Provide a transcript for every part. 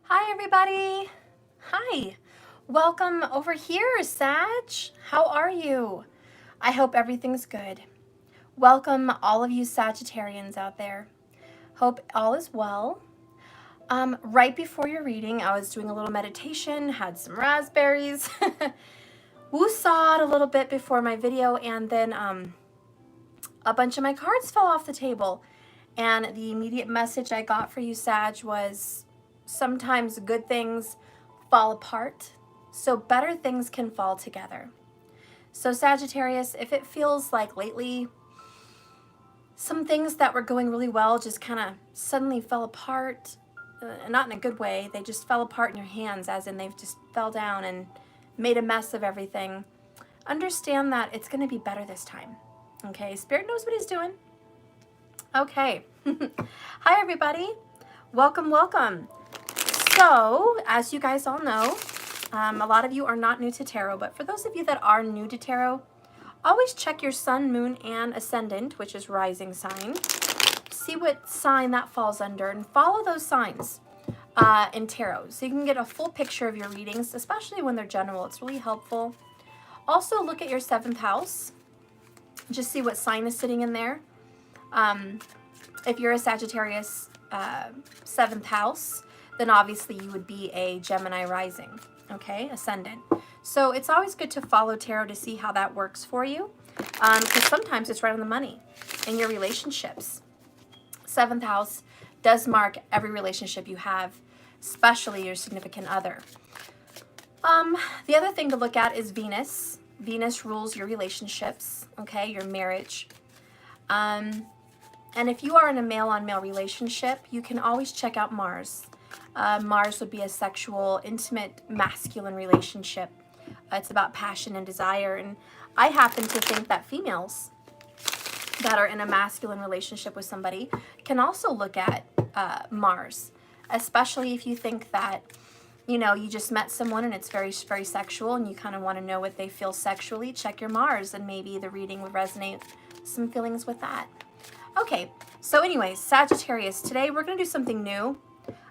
Hi everybody. Hi. Welcome over here, Sag. How are you? I hope everything's good. Welcome all of you Sagittarians out there. Hope all is well. Right before your reading, I was doing a little meditation, had some raspberries, woosawed a little bit before my video, and then a bunch of my cards fell off the table. And the immediate message I got for you, Sag, was sometimes good things fall apart, so better things can fall together. So Sagittarius, if it feels like lately some things that were going really well just kind of suddenly fell apart, not in a good way, they just fell apart in your hands, as in they've just fell down and made a mess of everything, understand that it's going to be better this time. Okay, Spirit knows what he's doing. Okay. Hi everybody. Welcome, welcome. So, as you guys all know, a lot of you are not new to tarot, but for those of you that are new to tarot, always check your sun, moon, and ascendant, which is rising sign. See what sign that falls under and follow those signs in tarot so you can get a full picture of your readings, especially when they're general. It's really helpful. Also, look at your 7th house. Just see what sign is sitting in there. If you're a Sagittarius 7th house, then obviously you would be a Gemini rising, okay, ascendant. So it's always good to follow tarot to see how that works for you, because sometimes it's right on the money in your relationships. 7th house does mark every relationship you have, especially your significant other. The other thing to look at is Venus. Venus rules your relationships, okay, your marriage. And if you are in a male-on-male relationship, you can always check out Mars. Mars would be a sexual, intimate, masculine relationship. It's about passion and desire. And I happen to think that females that are in a masculine relationship with somebody can also look at Mars, especially if you think that, you know, you just met someone and it's very, very sexual and you kind of want to know what they feel sexually. Check your Mars and maybe the reading would resonate some feelings with that. Okay, so anyways, Sagittarius, today we're going to do something new.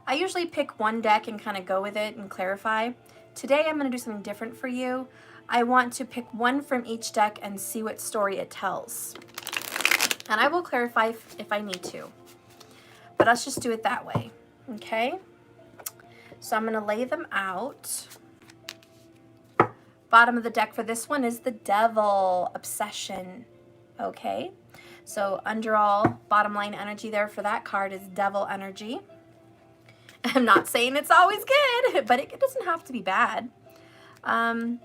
I usually pick one deck and kind of go with it and clarify. Today I'm going to do something different for you. I want to pick one from each deck and see what story it tells. And I will clarify if I need to. But let's just do it that way, okay? So I'm going to lay them out. Bottom of the deck for this one is the Devil, Obsession, okay? So under all, bottom line energy there for that card is Devil energy. I'm not saying it's always good, but it doesn't have to be bad. We're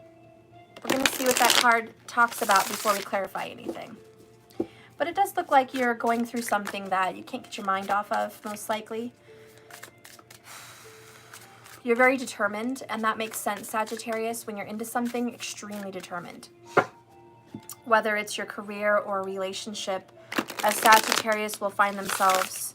going to see what that card talks about before we clarify anything. But it does look like you're going through something that you can't get your mind off of, most likely. You're very determined, and that makes sense, Sagittarius, when you're into something, extremely determined. Whether it's your career or a relationship, a Sagittarius will find themselves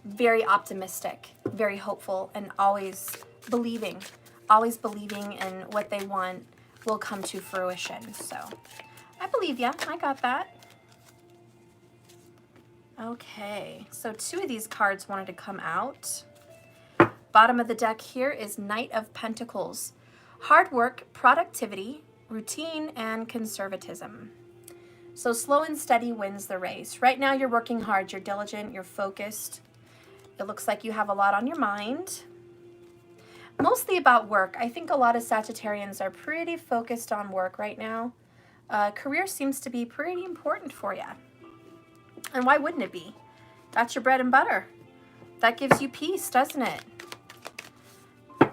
very optimistic, very hopeful, and always believing in what they want will come to fruition. So I believe ya. I got that. Okay, so 2 of these cards wanted to come out. Bottom of the deck here is Knight of Pentacles. Hard work, productivity, routine, and conservatism. So slow and steady wins the race. Right now you're working hard, you're diligent, you're focused. It looks like you have a lot on your mind. Mostly about work. I think a lot of Sagittarians are pretty focused on work right now. Career seems to be pretty important for you. And why wouldn't it be? That's your bread and butter. That gives you peace, doesn't it?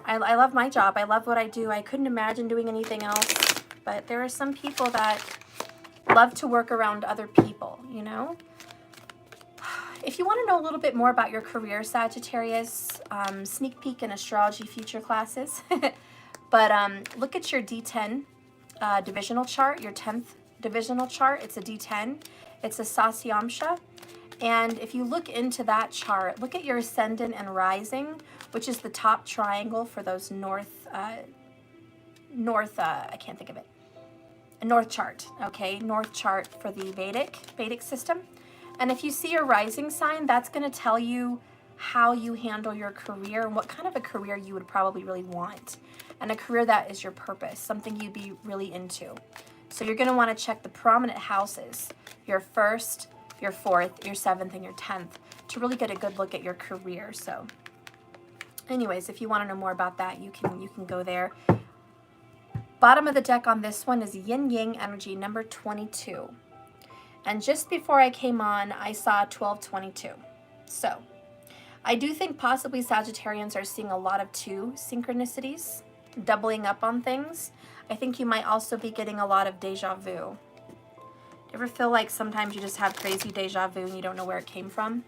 I love my job. I love what I do. I couldn't imagine doing anything else. But there are some people that love to work around other people, you know? If you want to know a little bit more about your career, Sagittarius, sneak peek in astrology future classes. But look at your D10 divisional chart, your 10th divisional chart. It's a D10. It's a Sasyamsha. And if you look into that chart, look at your ascendant and rising, which is the top triangle for those I can't think of it. A north chart, okay? North chart for the Vedic system. And if you see a rising sign, that's going to tell you how you handle your career and what kind of a career you would probably really want. And a career that is your purpose, something you'd be really into. So you're going to want to check the prominent houses, your 1st, your 4th, your 7th, and your 10th, to really get a good look at your career. So anyways, if you want to know more about that, you can go there. Bottom of the deck on this one is Yin Yang energy number 22. And just before I came on, I saw 1222. So I do think possibly Sagittarians are seeing a lot of 2 synchronicities, doubling up on things. I think you might also be getting a lot of deja vu. Ever feel like sometimes you just have crazy deja vu and you don't know where it came from?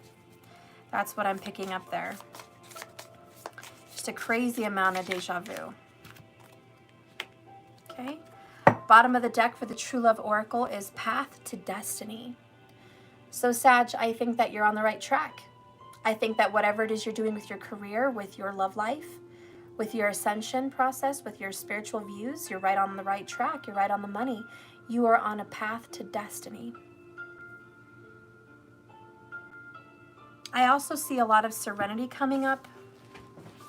That's what I'm picking up there. Just a crazy amount of deja vu. Okay. Bottom of the deck for the True Love Oracle is Path to Destiny. So Sag, I think that you're on the right track. I think that whatever it is you're doing with your career, with your love life, with your ascension process, with your spiritual views, you're right on the right track. You're right on the money. You are on a path to destiny. I also see a lot of serenity coming up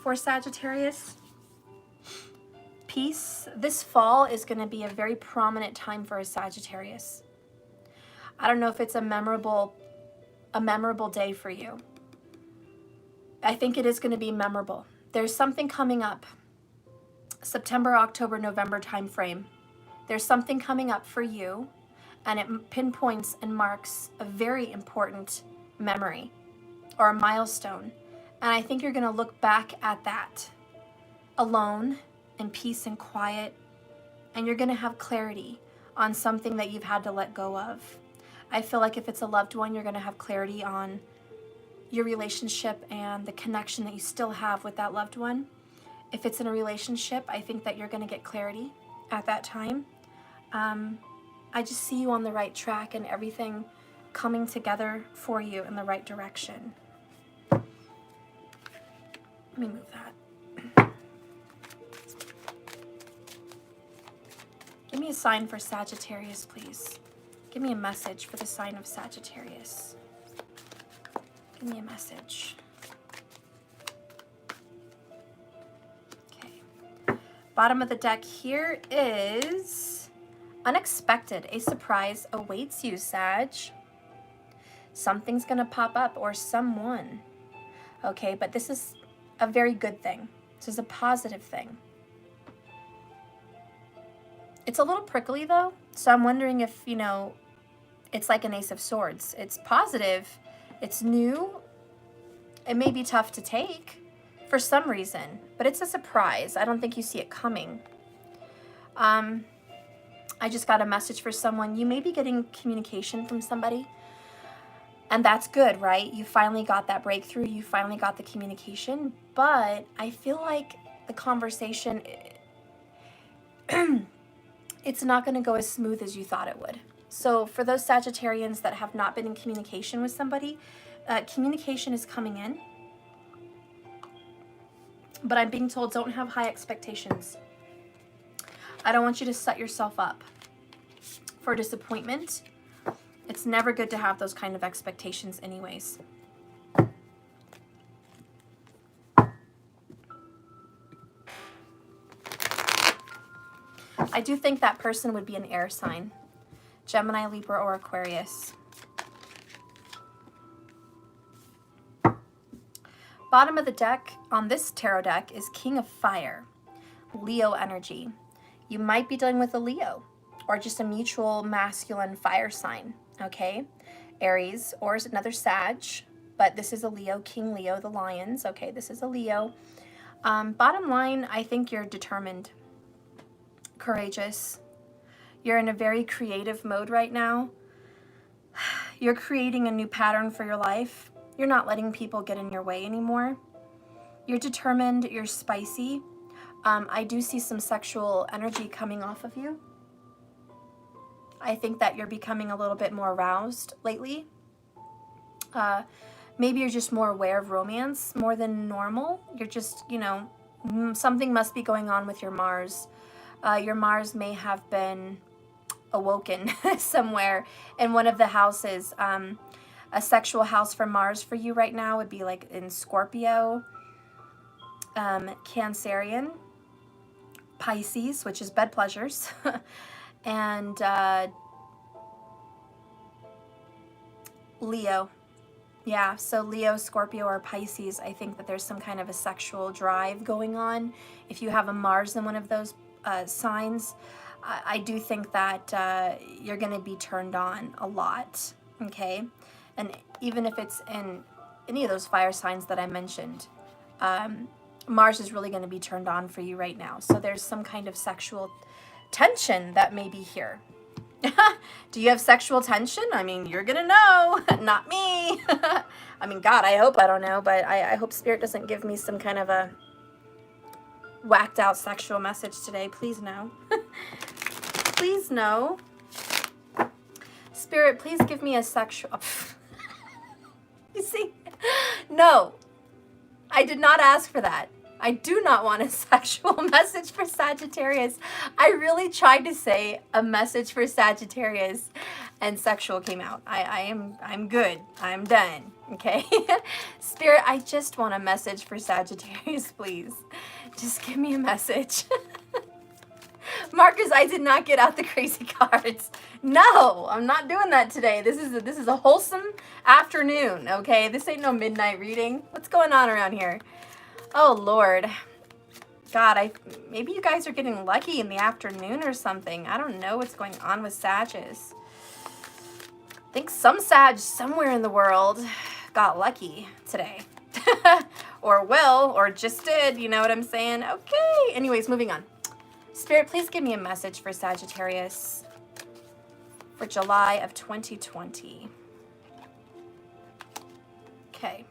for Sagittarius. Peace. This fall is going to be a very prominent time for a Sagittarius. I don't know if it's a memorable day for you. I think it is going to be memorable. There's something coming up. September, October, November time frame. There's something coming up for you, and it pinpoints and marks a very important memory or a milestone. And I think you're going to look back at that alone, in peace and quiet, and you're going to have clarity on something that you've had to let go of. I feel like if it's a loved one, you're going to have clarity on your relationship and the connection that you still have with that loved one. If it's in a relationship, I think that you're going to get clarity at that time. I just see you on the right track and everything coming together for you in the right direction. Let me move that. Give me a sign for Sagittarius, please. Give me a message for the sign of Sagittarius. Give me a message. Okay. Bottom of the deck here is unexpected. A surprise awaits you, Sag. Something's going to pop up or someone. Okay, but this is a very good thing. This is a positive thing. It's a little prickly though, so I'm wondering if, you know, it's like an Ace of Swords. It's positive, it's new, it may be tough to take for some reason, but it's a surprise. I don't think you see it coming. I just got a message for someone. You may be getting communication from somebody, and that's good, right? You finally got that breakthrough, you finally got the communication, but I feel like the conversation, it's not going to go as smooth as you thought it would. So for those Sagittarians that have not been in communication with somebody, communication is coming in. But I'm being told don't have high expectations. I don't want you to set yourself up for disappointment. It's never good to have those kind of expectations anyways. I do think that person would be an air sign. Gemini, Libra, or Aquarius. Bottom of the deck on this tarot deck is King of Fire, Leo energy. You might be dealing with a Leo or just a mutual masculine fire sign, okay? Aries or another Sag, but this is a Leo, King Leo, the Lions, okay? This is a Leo. Bottom line, I think you're determined, courageous. You're in a very creative mode right now. You're creating a new pattern for your life. You're not letting people get in your way anymore. You're determined, you're spicy. I do see some sexual energy coming off of you. I think that you're becoming a little bit more aroused lately. Maybe you're just more aware of romance more than normal. You're just, you know, something must be going on with your Mars. Your Mars may have been awoken somewhere in one of the houses. A sexual house for Mars for you right now would be like in Scorpio, Cancerian, Pisces, which is bed pleasures, and Leo. Yeah, so Leo, Scorpio, or Pisces, I think that there's some kind of a sexual drive going on. If you have a Mars in one of those signs, I do think that you're going to be turned on a lot, okay? And even if it's in any of those fire signs that I mentioned, Mars is really going to be turned on for you right now. So there's some kind of sexual tension that may be here. Do you have sexual tension? I mean, you're gonna know, not me. I mean, God, I hope I don't know, but I hope Spirit doesn't give me some kind of a whacked out sexual message today. Please no. Please no. Spirit, please give me a sexual... You see? No. I did not ask for that. I do not want a sexual message for Sagittarius. I really tried to say a message for Sagittarius and sexual came out. I'm good. I'm done. Okay? Spirit, I just want a message for Sagittarius, please. Just give me a message. Marcus, I did not get out the crazy cards. No, I'm not doing that today. This is a wholesome afternoon, okay? This ain't no midnight reading. What's going on around here? Oh, Lord. God, maybe you guys are getting lucky in the afternoon or something. I don't know what's going on with Sages. I think some Sag somewhere in the world got lucky today. Or will, or just did, you know what I'm saying? Okay. Anyways, moving on. Spirit, please give me a message for Sagittarius for July of 2020. Okay.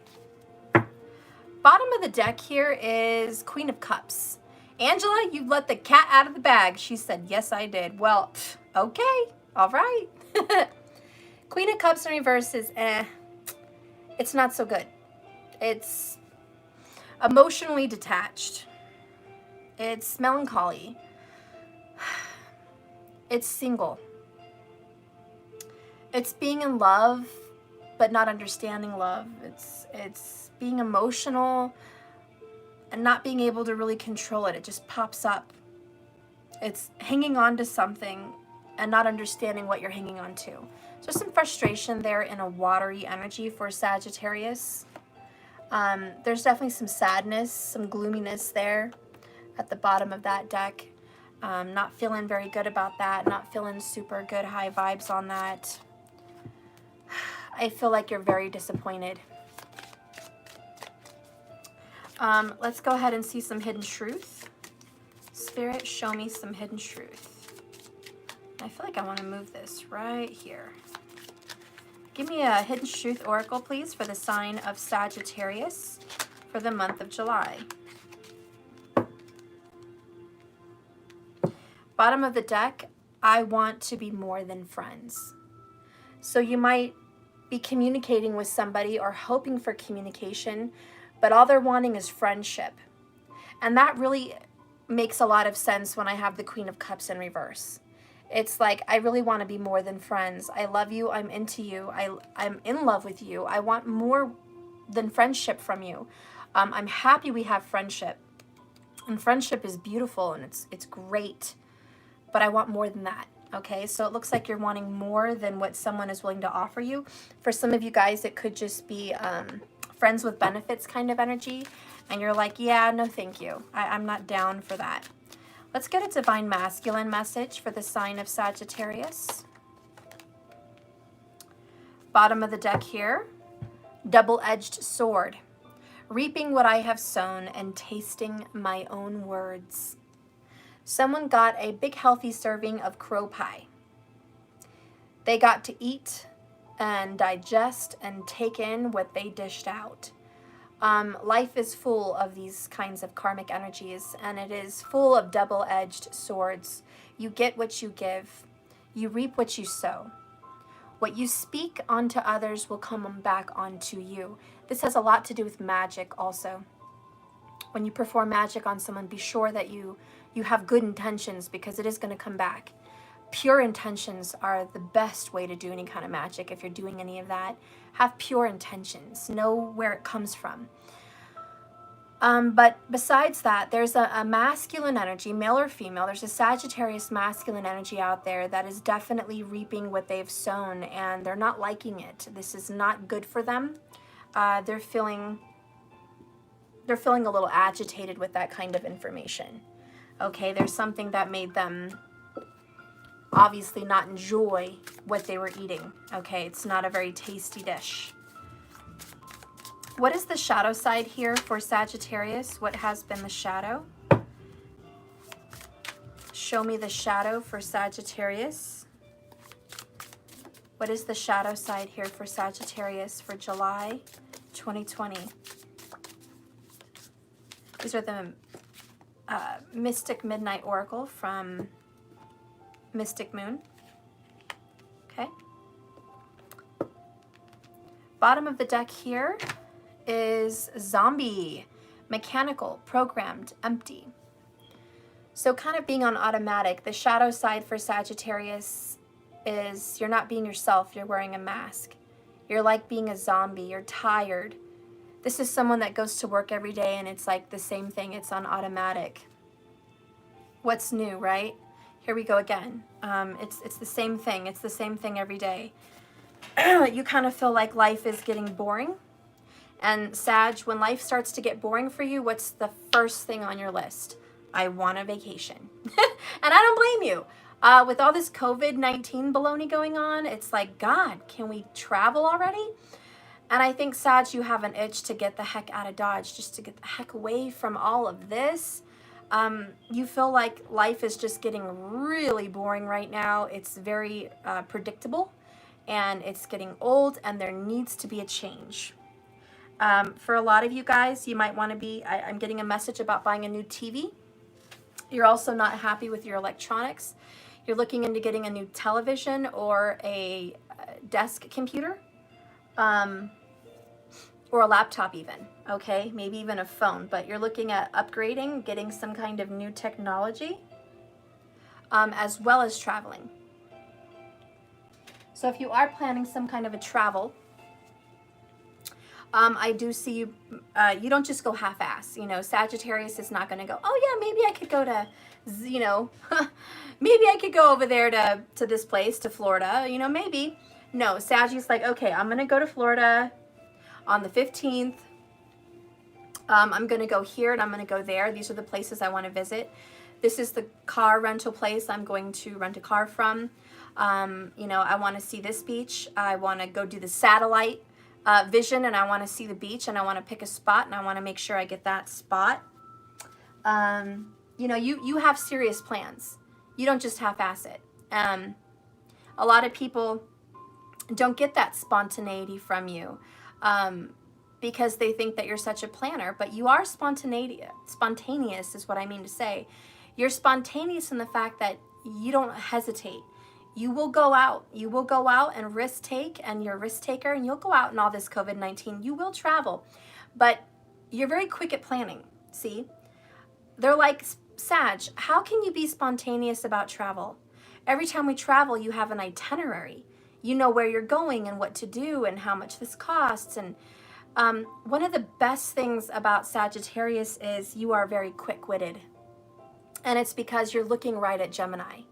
Bottom of the deck here is Queen of Cups. Angela, you let the cat out of the bag. She said, yes, I did. Well, okay. All right. Queen of Cups in reverse is it's not so good. It's emotionally detached. It's melancholy. It's single. It's being in love, but not understanding love. It's being emotional and not being able to really control it. It just pops up. It's hanging on to something and not understanding what you're hanging on to. So some frustration there in a watery energy for Sagittarius. There's definitely some sadness, some gloominess there at the bottom of that deck. Not feeling very good about that. Not feeling super good high vibes on that. I feel like you're very disappointed. Let's go ahead and see some hidden truth. Spirit, show me some hidden truth. I feel like I want to move this right here. Give me a hidden truth oracle, please, for the sign of Sagittarius for the month of July. Bottom of the deck, I want to be more than friends. So you might be communicating with somebody or hoping for communication, but all they're wanting is friendship. And that really makes a lot of sense when I have the Queen of Cups in reverse. It's like, I really want to be more than friends. I love you. I'm into you. I'm in love with you. I want more than friendship from you. I'm happy we have friendship. And friendship is beautiful and it's great. But I want more than that. Okay, so it looks like you're wanting more than what someone is willing to offer you. For some of you guys, it could just be friends with benefits kind of energy. And you're like, yeah, no thank you. I'm not down for that. Let's get a divine masculine message for the sign of Sagittarius. Bottom of the deck here, double-edged sword. Reaping what I have sown and tasting my own words. Someone got a big healthy serving of crow pie. They got to eat and digest and take in what they dished out. Life is full of these kinds of karmic energies, and it is full of double-edged swords. You get what you give. You reap what you sow. What you speak onto others will come back onto you. This has a lot to do with magic also. When you perform magic on someone, be sure that you have good intentions, because it is going to come back. Pure intentions are the best way to do any kind of magic. If you're doing any of that, have pure intentions. Know where it comes from. But besides that, there's a masculine energy, male or female. There's a Sagittarius masculine energy out there that is definitely reaping what they've sown, and they're not liking it. This is not good for them. They're feeling a little agitated with that kind of information. Okay, there's something that made them obviously not enjoy what they were eating. Okay, it's not a very tasty dish. What is the shadow side here for Sagittarius? What has been the shadow? Show me the shadow for Sagittarius. What is the shadow side here for Sagittarius for July 2020? These are the Mystic Midnight Oracle from Mystic Moon. Okay. Bottom of the deck here is zombie, mechanical, programmed, empty. So kind of being on automatic. The shadow side for Sagittarius is you're not being yourself. You're wearing a mask. You're like being a zombie. You're tired. This is someone that goes to work every day and it's like the same thing. It's on automatic. What's new, right? Here we go again. It's the same thing. It's the same thing every day. You kind of feel like life is getting boring. And Sag, when life starts to get boring for you, what's the first thing on your list? I want a vacation. And I don't blame you. With all this COVID-19 baloney going on, it's like, God, can we travel already? And I think, Sag, you have an itch to get the heck out of Dodge, just to get the heck away from all of this. You feel like life is just getting really boring right now. It's very predictable, and it's getting old, and there needs to be a change. For a lot of you guys, you might want to be, I'm getting a message about buying a new TV. You're also not happy with your electronics. You're looking into getting a new television or a desk computer, or a laptop even, okay? Maybe even a phone, but you're looking at upgrading, getting some kind of new technology, as well as traveling. So if you are planning some kind of a travel, I do see you, you don't just go half-ass. You know, Sagittarius is not going to go, oh yeah, maybe I could go to, you know, maybe I could go over there to this place, to Florida, you know, maybe. No, Sagittarius like, okay, I'm going to go to Florida on the 15th. I'm going to go here and I'm going to go there. These are the places I want to visit. This is the car rental place I'm going to rent a car from. You know, I want to see this beach. I want to go do the satellite vision, and I want to see the beach, and I want to pick a spot, and I want to make sure I get that spot. You know, you have serious plans. You don't just half-ass it. A lot of people don't get that spontaneity from you because they think that you're such a planner, but you are spontaneous. Spontaneous is what I mean to say. You're spontaneous in the fact that you don't hesitate. You will go out. You will go out and risk take, and you're a risk taker, and you'll go out in all this COVID-19. You will travel, but you're very quick at planning. See, they're like, Sag, how can you be spontaneous about travel? Every time we travel, you have an itinerary. You know where you're going and what to do and how much this costs. And one of the best things about Sagittarius is you are very quick-witted. And it's because you're looking right at Gemini.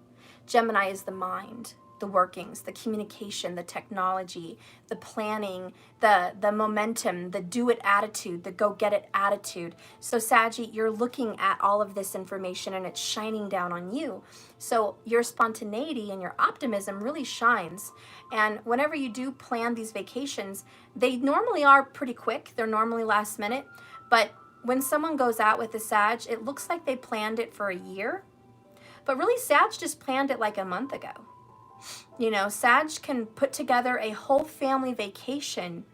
Gemini is the mind, the workings, the communication, the technology, the planning, the momentum, the do-it attitude, the go-get-it attitude. So Saggy, you're looking at all of this information and it's shining down on you. So your spontaneity and your optimism really shines. And whenever you do plan these vacations, they normally are pretty quick. They're normally last minute. But when someone goes out with a Sag, it looks like they planned it for a year. But really, Sag just planned it like a month ago. You know, Sag can put together a whole family vacation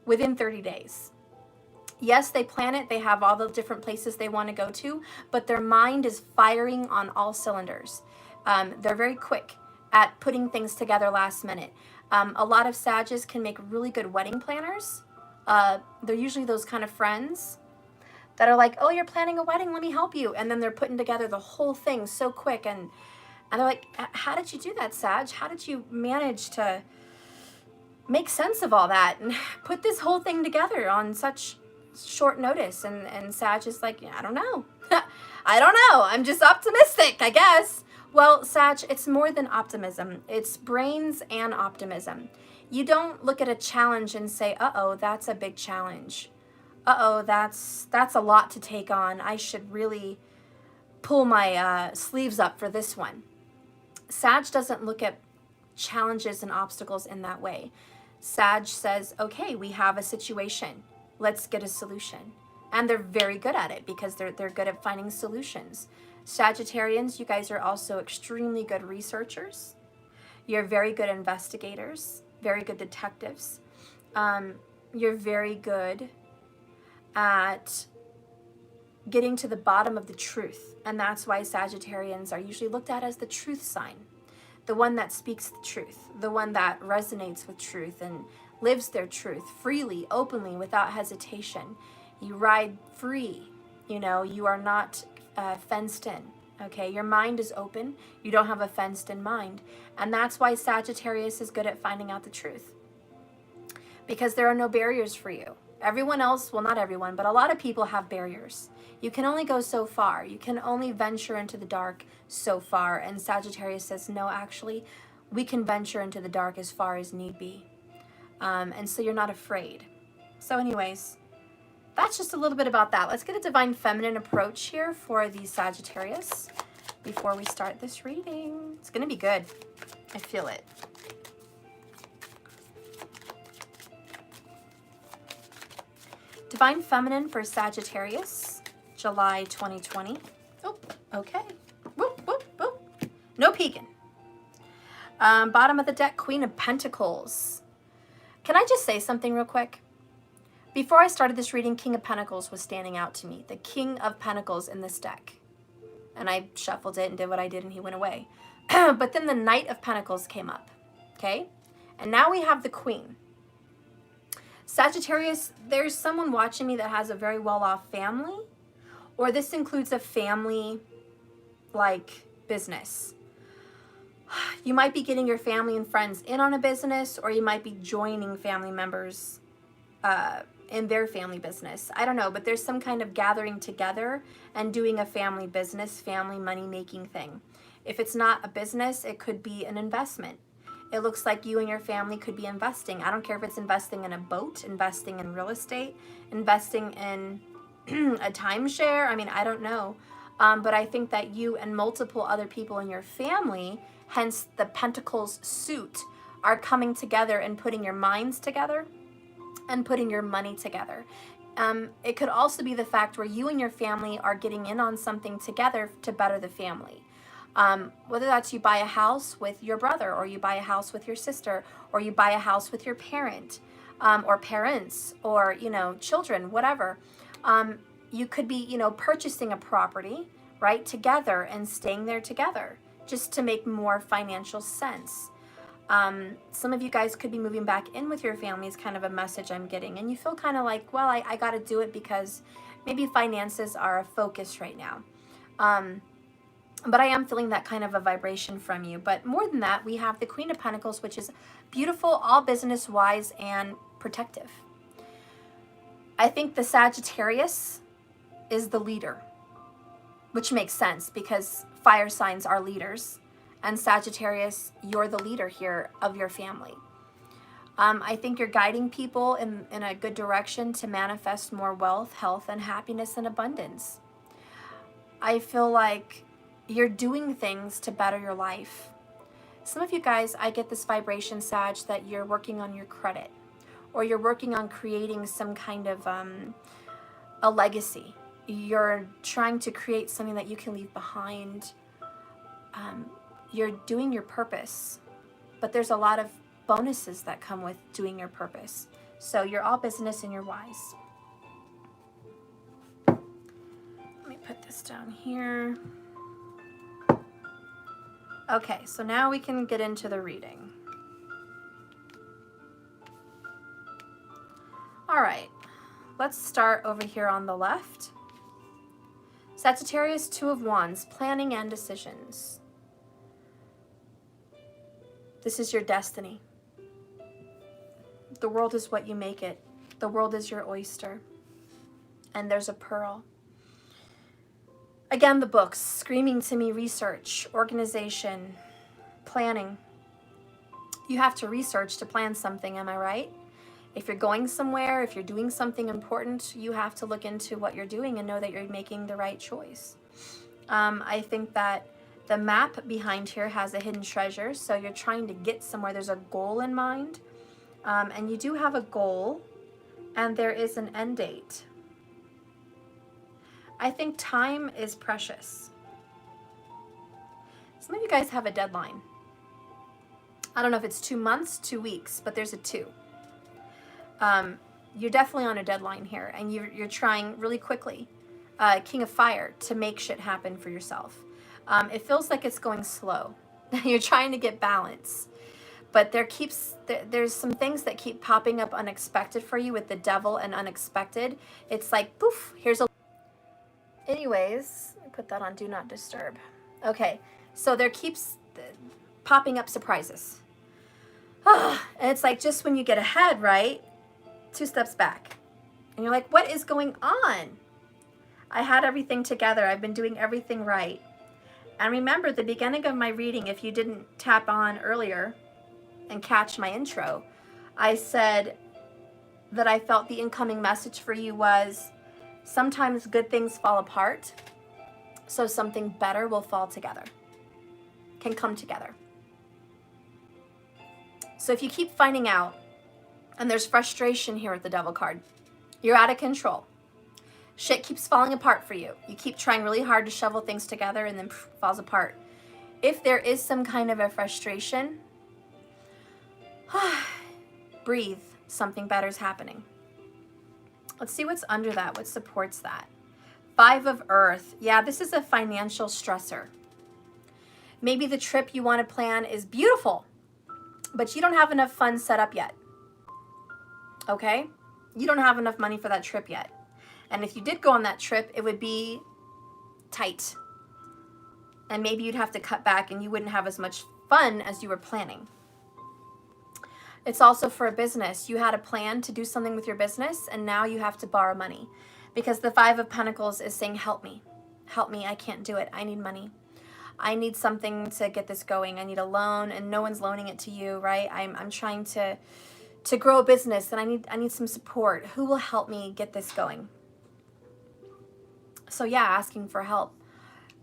within 30 days. Yes, they plan it. They have all the different places they want to go to, but their mind is firing on all cylinders. They're very quick at putting things together last minute. A lot of Sages can make really good wedding planners. They're usually those kind of friends that are like, oh, you're planning a wedding, let me help you. And then they're putting together the whole thing so quick. And And they're like, how did you do that, Sag? How did you manage to make sense of all that and put this whole thing together on such short notice? And Sag is like, I don't know. I don't know. I'm just optimistic, I guess. Well, Sag, it's more than optimism. It's brains and optimism. You don't look at a challenge and say, uh-oh, that's a big challenge. Uh-oh, that's a lot to take on. I should really pull my sleeves up for this one. Sag doesn't look at challenges and obstacles in that way. Sag says, okay, we have a situation. Let's get a solution. And they're very good at it because they're good at finding solutions. Sagittarians, you guys are also extremely good researchers. You're very good investigators, very good detectives. You're very good at getting to the bottom of the truth. And that's why Sagittarians are usually looked at as the truth sign. The one that speaks the truth, the one that resonates with truth and lives their truth freely, openly, without hesitation. You ride free, you know, you are not fenced in, okay? Your mind is open, you don't have a fenced in mind. And that's why Sagittarius is good at finding out the truth. Because there are no barriers for you. Everyone else, well, not everyone, but a lot of people have barriers. You can only go so far. You can only venture into the dark so far. And Sagittarius says, no, actually, we can venture into the dark as far as need be. And so you're not afraid. So anyways, that's just a little bit about that. Let's get a divine feminine approach here for the Sagittarius before we start this reading. It's going to be good. I feel it. Divine feminine for Sagittarius, July 2020. Oh, okay. Whoop, whoop, whoop. No peeking. Bottom of the deck, Queen of Pentacles. Can I just say something real quick? Before I started this reading, King of Pentacles was standing out to me. The King of Pentacles in this deck. And I shuffled it and did what I did and he went away. But then the Knight of Pentacles came up. Okay? And now we have the Queen. Sagittarius, there's someone watching me that has a very well-off family. Or this includes a family, like, business. You might be getting your family and friends in on a business, or you might be joining family members in their family business. I don't know, but there's some kind of gathering together and doing a family business, family money-making thing. If it's not a business, it could be an investment. It looks like you and your family could be investing. I don't care if it's investing in a boat, investing in real estate, investing in a timeshare. I mean, I don't know. But I think that you and multiple other people in your family, hence the Pentacles suit, are coming together and putting your minds together and putting your money together. It could also be the fact where you and your family are getting in on something together to better the family. Whether that's you buy a house with your brother, or you buy a house with your sister, or you buy a house with your parent, or parents, or, you know, children, whatever. You could be, you know, purchasing a property, right, together and staying there together just to make more financial sense. Some of you guys could be moving back in with your family is kind of a message I'm getting. And you feel kind of like, well, I got to do it because maybe finances are a focus right now. But I am feeling that kind of a vibration from you. But more than that, we have the Queen of Pentacles, which is beautiful, all business wise and protective. I think the Sagittarius is the leader, which makes sense because fire signs are leaders. And Sagittarius, you're the leader here of your family. I think you're guiding people in a good direction to manifest more wealth, health, and happiness and abundance. I feel like you're doing things to better your life. Some of you guys, I get this vibration, Sag, that you're working on your credit, or you're working on creating some kind of a legacy. You're trying to create something that you can leave behind. You're doing your purpose, but there's a lot of bonuses that come with doing your purpose. So you're all business and you're wise. Let me put this down here. Okay, so now we can get into the reading. All right, let's start over here on the left. Sagittarius, Two of Wands, planning and decisions. This is your destiny. The world is what you make it. The world is your oyster. And there's a pearl. Again, the books, screaming to me, research, organization, planning. You have to research to plan something, am I right? If you're going somewhere, if you're doing something important, you have to look into what you're doing and know that you're making the right choice. I think that the map behind here has a hidden treasure, so you're trying to get somewhere. There's a goal in mind, and you do have a goal, and there is an end date. I think time is precious. Some of you guys have a deadline. I don't know if it's 2 months, 2 weeks, but there's a 2. You're definitely on a deadline here, and you're trying really quickly, King of Fire, to make shit happen for yourself. It feels like it's going slow. You're trying to get balance, but there's some things that keep popping up unexpected for you with the devil and unexpected. It's like, poof, here's a... Anyways, I put that on Do Not Disturb. Okay, so there keeps popping up surprises. And it's like just when you get ahead, right? 2 steps back. And you're like, what is going on? I had everything together. I've been doing everything right. And remember, the beginning of my reading, if you didn't tap on earlier and catch my intro, I said that I felt the incoming message for you was sometimes good things fall apart, so something better will fall together, can come together. So if you keep finding out, and there's frustration here with the Devil card, you're out of control. Shit keeps falling apart for you. You keep trying really hard to shovel things together and then falls apart. If there is some kind of a frustration, breathe. Something better is happening. Let's see what's under that, what supports that. 5 of Earth. Yeah, this is a financial stressor. Maybe the trip you want to plan is beautiful, but you don't have enough funds set up yet. Okay? You don't have enough money for that trip yet. And if you did go on that trip, it would be tight. And maybe you'd have to cut back and you wouldn't have as much fun as you were planning. It's also for a business. You had a plan to do something with your business, and now you have to borrow money. Because the 5 of Pentacles is saying, help me. Help me. I can't do it. I need money. I need something to get this going. I need a loan, and no one's loaning it to you, right? I'm trying to grow a business, and I need some support. Who will help me get this going? So yeah, asking for help.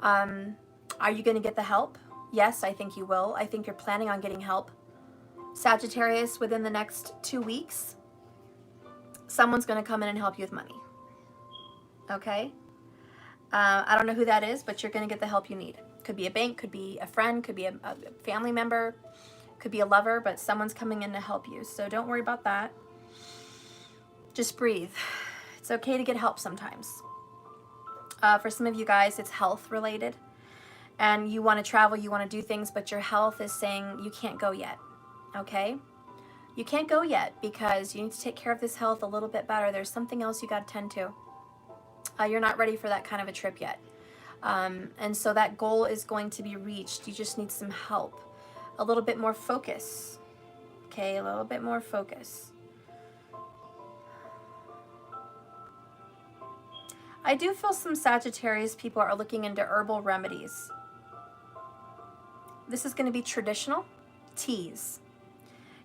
Are you going to get the help? Yes, I think you will. I think you're planning on getting help. Sagittarius, within the next 2 weeks, someone's going to come in and help you with money. Okay? I don't know who that is, but you're going to get the help you need. Could be a bank, could be a friend, could be a family member, could be a lover, but someone's coming in to help you. So don't worry about that. Just breathe. It's okay to get help sometimes. For some of you guys, it's health related. And you want to travel, you want to do things, but your health is saying you can't go yet. Okay? You can't go yet because you need to take care of this health a little bit better. There's something else you got to tend to. You're not ready for that kind of a trip yet. And so that goal is going to be reached. You just need some help. A little bit more focus. Okay, a little bit more focus. I do feel some Sagittarius people are looking into herbal remedies. This is going to be traditional teas.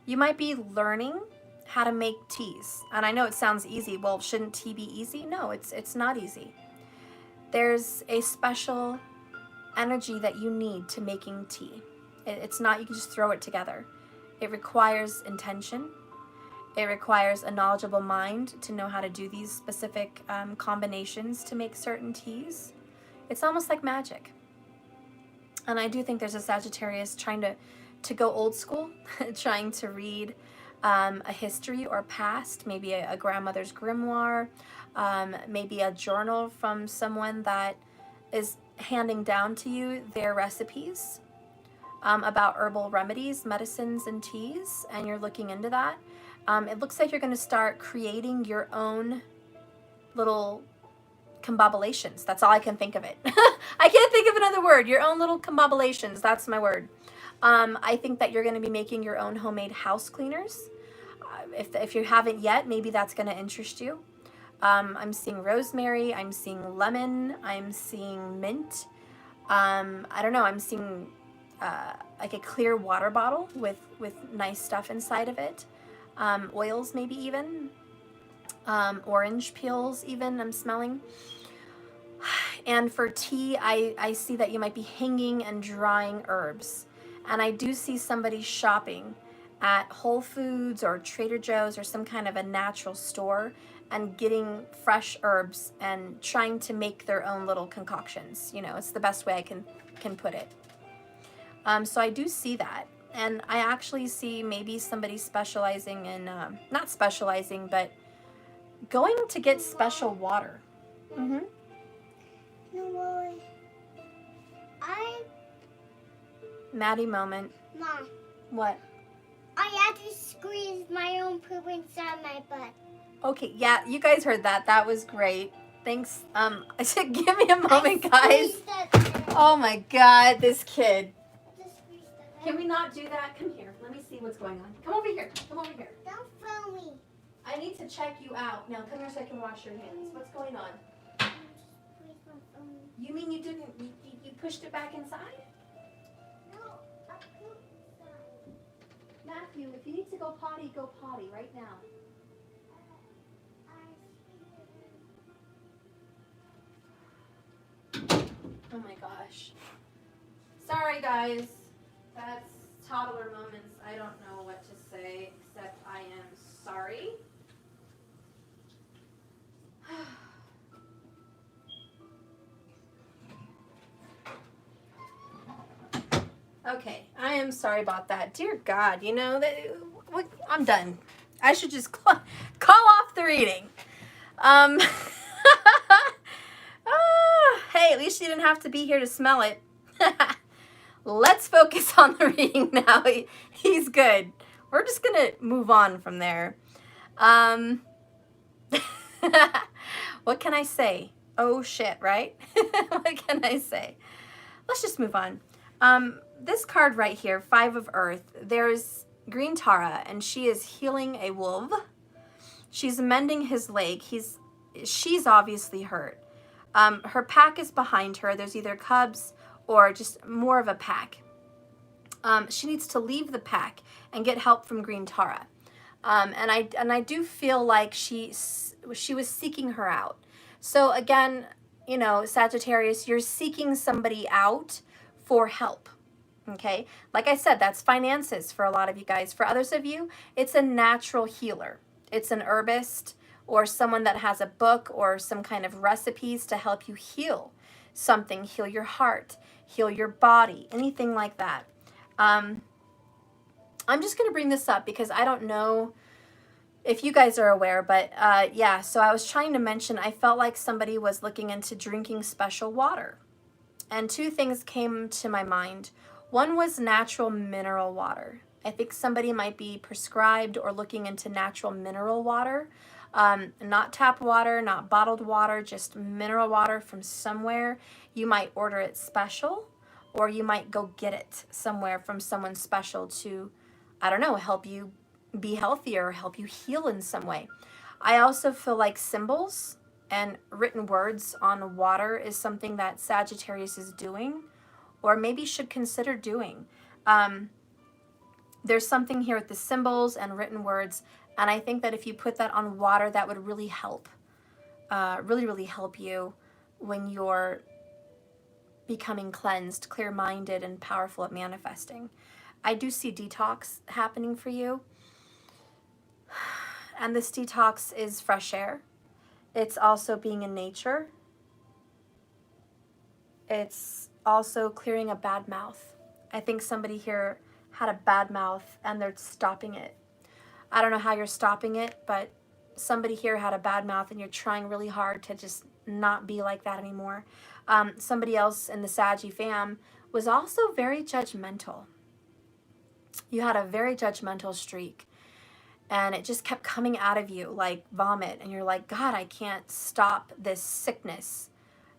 You might be learning how to make teas. And I know it sounds easy. Well, shouldn't tea be easy? No, it's not easy. There's a special energy that you need to making tea. It's not you can just throw it together. It requires intention. It requires a knowledgeable mind to know how to do these specific combinations to make certain teas. It's almost like magic. And I do think there's a Sagittarius trying to go old school, trying to read a history or past, maybe a grandmother's grimoire, maybe a journal from someone that is handing down to you their recipes about herbal remedies, medicines, and teas, and you're looking into that. It looks like you're going to start creating your own little combobulations. That's all I can think of it. I can't think of another word. Your own little combobulations. That's my word. I think that you're going to be making your own homemade house cleaners. If you haven't yet, maybe that's going to interest you. I'm seeing rosemary, I'm seeing lemon, I'm seeing mint. I don't know, I'm seeing like a clear water bottle with nice stuff inside of it. Oils maybe even. Orange peels even I'm smelling. And for tea, I see that you might be hanging and drying herbs. And I do see somebody shopping at Whole Foods or Trader Joe's or some kind of a natural store and getting fresh herbs and trying to make their own little concoctions. You know, it's the best way I can put it. So I do see that. And I actually see maybe somebody specializing in, not specializing, but going to get special water. Mm-hmm. No, Maddie moment. Mom, What? I had to squeeze my own poop inside my butt. Okay, yeah, you guys heard that. That was great. Thanks. I said, give me a moment, guys. Oh my God, this kid. Can we not do that? Come here. Let me see what's going on. Come over here. Come over here. Don't throw me. I need to check you out. Now come here so I can wash your hands. What's going on? You mean you didn't, you pushed it back inside? No, I pooped inside. Matthew, if you need to go potty right now. Oh my gosh. Sorry guys. That's toddler moments. I don't know what to say except I am sorry. Okay, I am sorry about that. Dear God, you know, I'm done. I should just call off the reading. Hey, at least you didn't have to be here to smell it. Let's focus on the reading now. He's good. We're just going to move on from there. What can I say? Oh, shit, right? What can I say? Let's just move on. This card right here, Five of Earth, there's Green Tara, and she is healing a wolf. She's mending his leg. She's obviously hurt. Her pack is behind her. There's either cubs or just more of a pack. She needs to leave the pack and get help from Green Tara. And I do feel like she was seeking her out. So again, you know, Sagittarius, you're seeking somebody out for help. Okay, like I said, that's finances for a lot of you guys. For others of you, it's a natural healer. It's an herbist or someone that has a book or some kind of recipes to help you heal something, heal your heart, heal your body, anything like that. I'm just going to bring this up because I don't know if you guys are aware, but yeah, so I was trying to mention, I felt like somebody was looking into drinking special water. And two things came to my mind. One was natural mineral water. I think somebody might be prescribed or looking into natural mineral water. Not tap water, not bottled water, just mineral water from somewhere. You might order it special, or you might go get it somewhere from someone special to, I don't know, help you be healthier, help you heal in some way. I also feel like symbols and written words on water is something that Sagittarius is doing, or maybe should consider doing. There's something here with the symbols and written words, and I think that if you put that on water, that would really help. Really help you when you're becoming cleansed, clear-minded, and powerful at manifesting. I do see detox happening for you. And this detox is fresh air. It's also being in nature. It's also clearing a bad mouth. I think somebody here had a bad mouth and they're stopping it. I don't know how you're stopping it, but somebody here had a bad mouth and you're trying really hard to just not be like that anymore. Somebody else in the Saggy fam was also very judgmental. You had a very judgmental streak. And it just kept coming out of you like vomit. And you're like, God, I can't stop this sickness.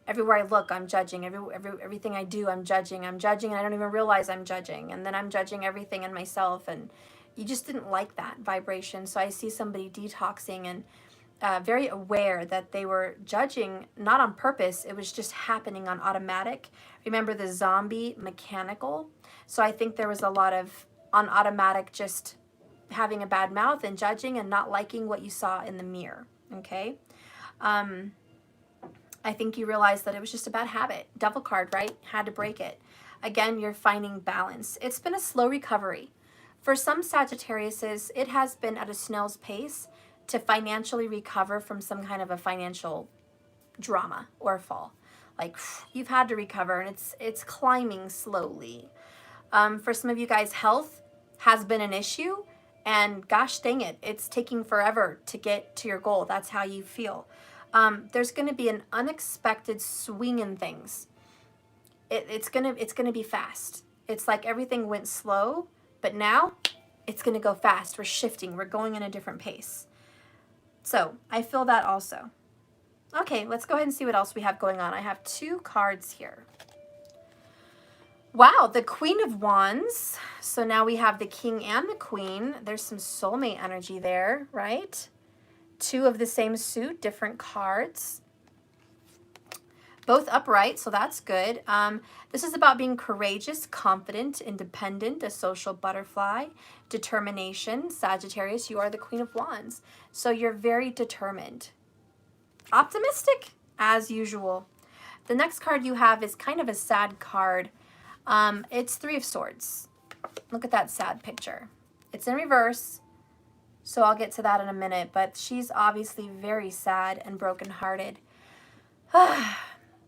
everywhere I look, I'm judging. Everything I do, I'm judging. I'm judging, and I don't even realize I'm judging. And then I'm judging everything in myself. And you just didn't like that vibration. So I see somebody detoxing and very aware that they were judging, not on purpose. It was just happening on automatic. Remember the zombie mechanical? So I think there was a lot of on automatic, just having a bad mouth and judging and not liking what you saw in the mirror. Okay. I think you realized that it was just a bad habit. Devil card, right? Had to break it. Again, you're finding balance. It's been a slow recovery. For some Sagittariuses, it has been at a snail's pace to financially recover from some kind of a financial drama or fall. Like, you've had to recover, and it's climbing slowly. For some of you guys, health has been an issue, and gosh dang it, it's taking forever to get to your goal. That's how you feel. There's going to be an unexpected swing in things. It's gonna be fast. It's like everything went slow, but now it's gonna go fast. We're shifting. We're going in a different pace. So I feel that also. Okay, let's go ahead and see what else we have going on. I have 2 cards here. Wow, the Queen of Wands. So now we have the King and the Queen. There's some soulmate energy there, right? 2 of the same suit, different cards. Both upright, so that's good. This is about being courageous, confident, independent, a social butterfly, determination. Sagittarius, you are the Queen of Wands. So you're very determined. Optimistic, as usual. The next card you have is kind of a sad card. It's 3 of Swords. Look at that sad picture. It's in reverse, so I'll get to that in a minute, but she's obviously very sad and brokenhearted.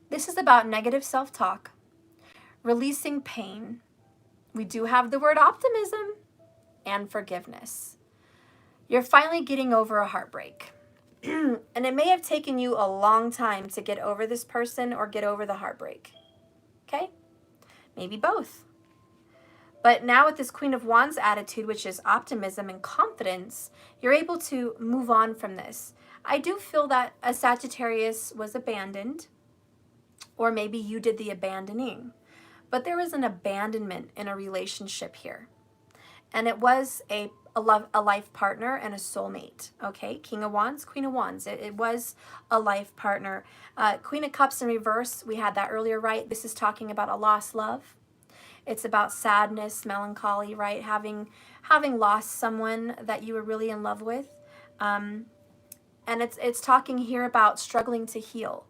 This is about negative self-talk, releasing pain. We do have the word optimism and forgiveness. You're finally getting over a heartbreak. And it may have taken you a long time to get over this person or get over the heartbreak. Okay? Maybe both. But now with this Queen of Wands attitude, which is optimism and confidence, you're able to move on from this. I do feel that a Sagittarius was abandoned, or maybe you did the abandoning. But there was an abandonment in a relationship here. And it was a life partner and a soulmate. Okay, King of Wands, Queen of Wands. It was a life partner. Queen of Cups in reverse, we had that earlier, right? This is talking about a lost love. It's about sadness, melancholy, right? Having lost someone that you were really in love with. And it's talking here about struggling to heal.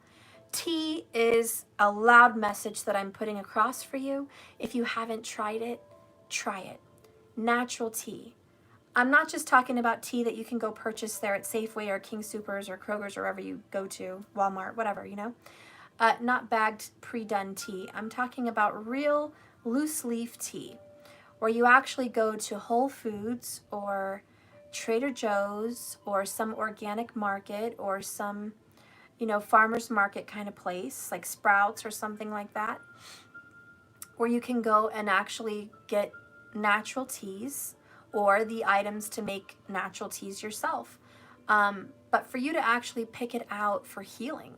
Tea is a loud message that I'm putting across for you. If you haven't tried it, try it. Natural tea. I'm not just talking about tea that you can go purchase there at Safeway or King Soopers or Kroger's or wherever you go to, Walmart, whatever, you know. Not bagged, pre-done tea. I'm talking about real loose leaf tea, where you actually go to Whole Foods or Trader Joe's or some organic market or some, you know, farmer's market kind of place, like Sprouts or something like that, where you can go and actually get natural teas or the items to make natural teas yourself. But for you to actually pick it out for healing.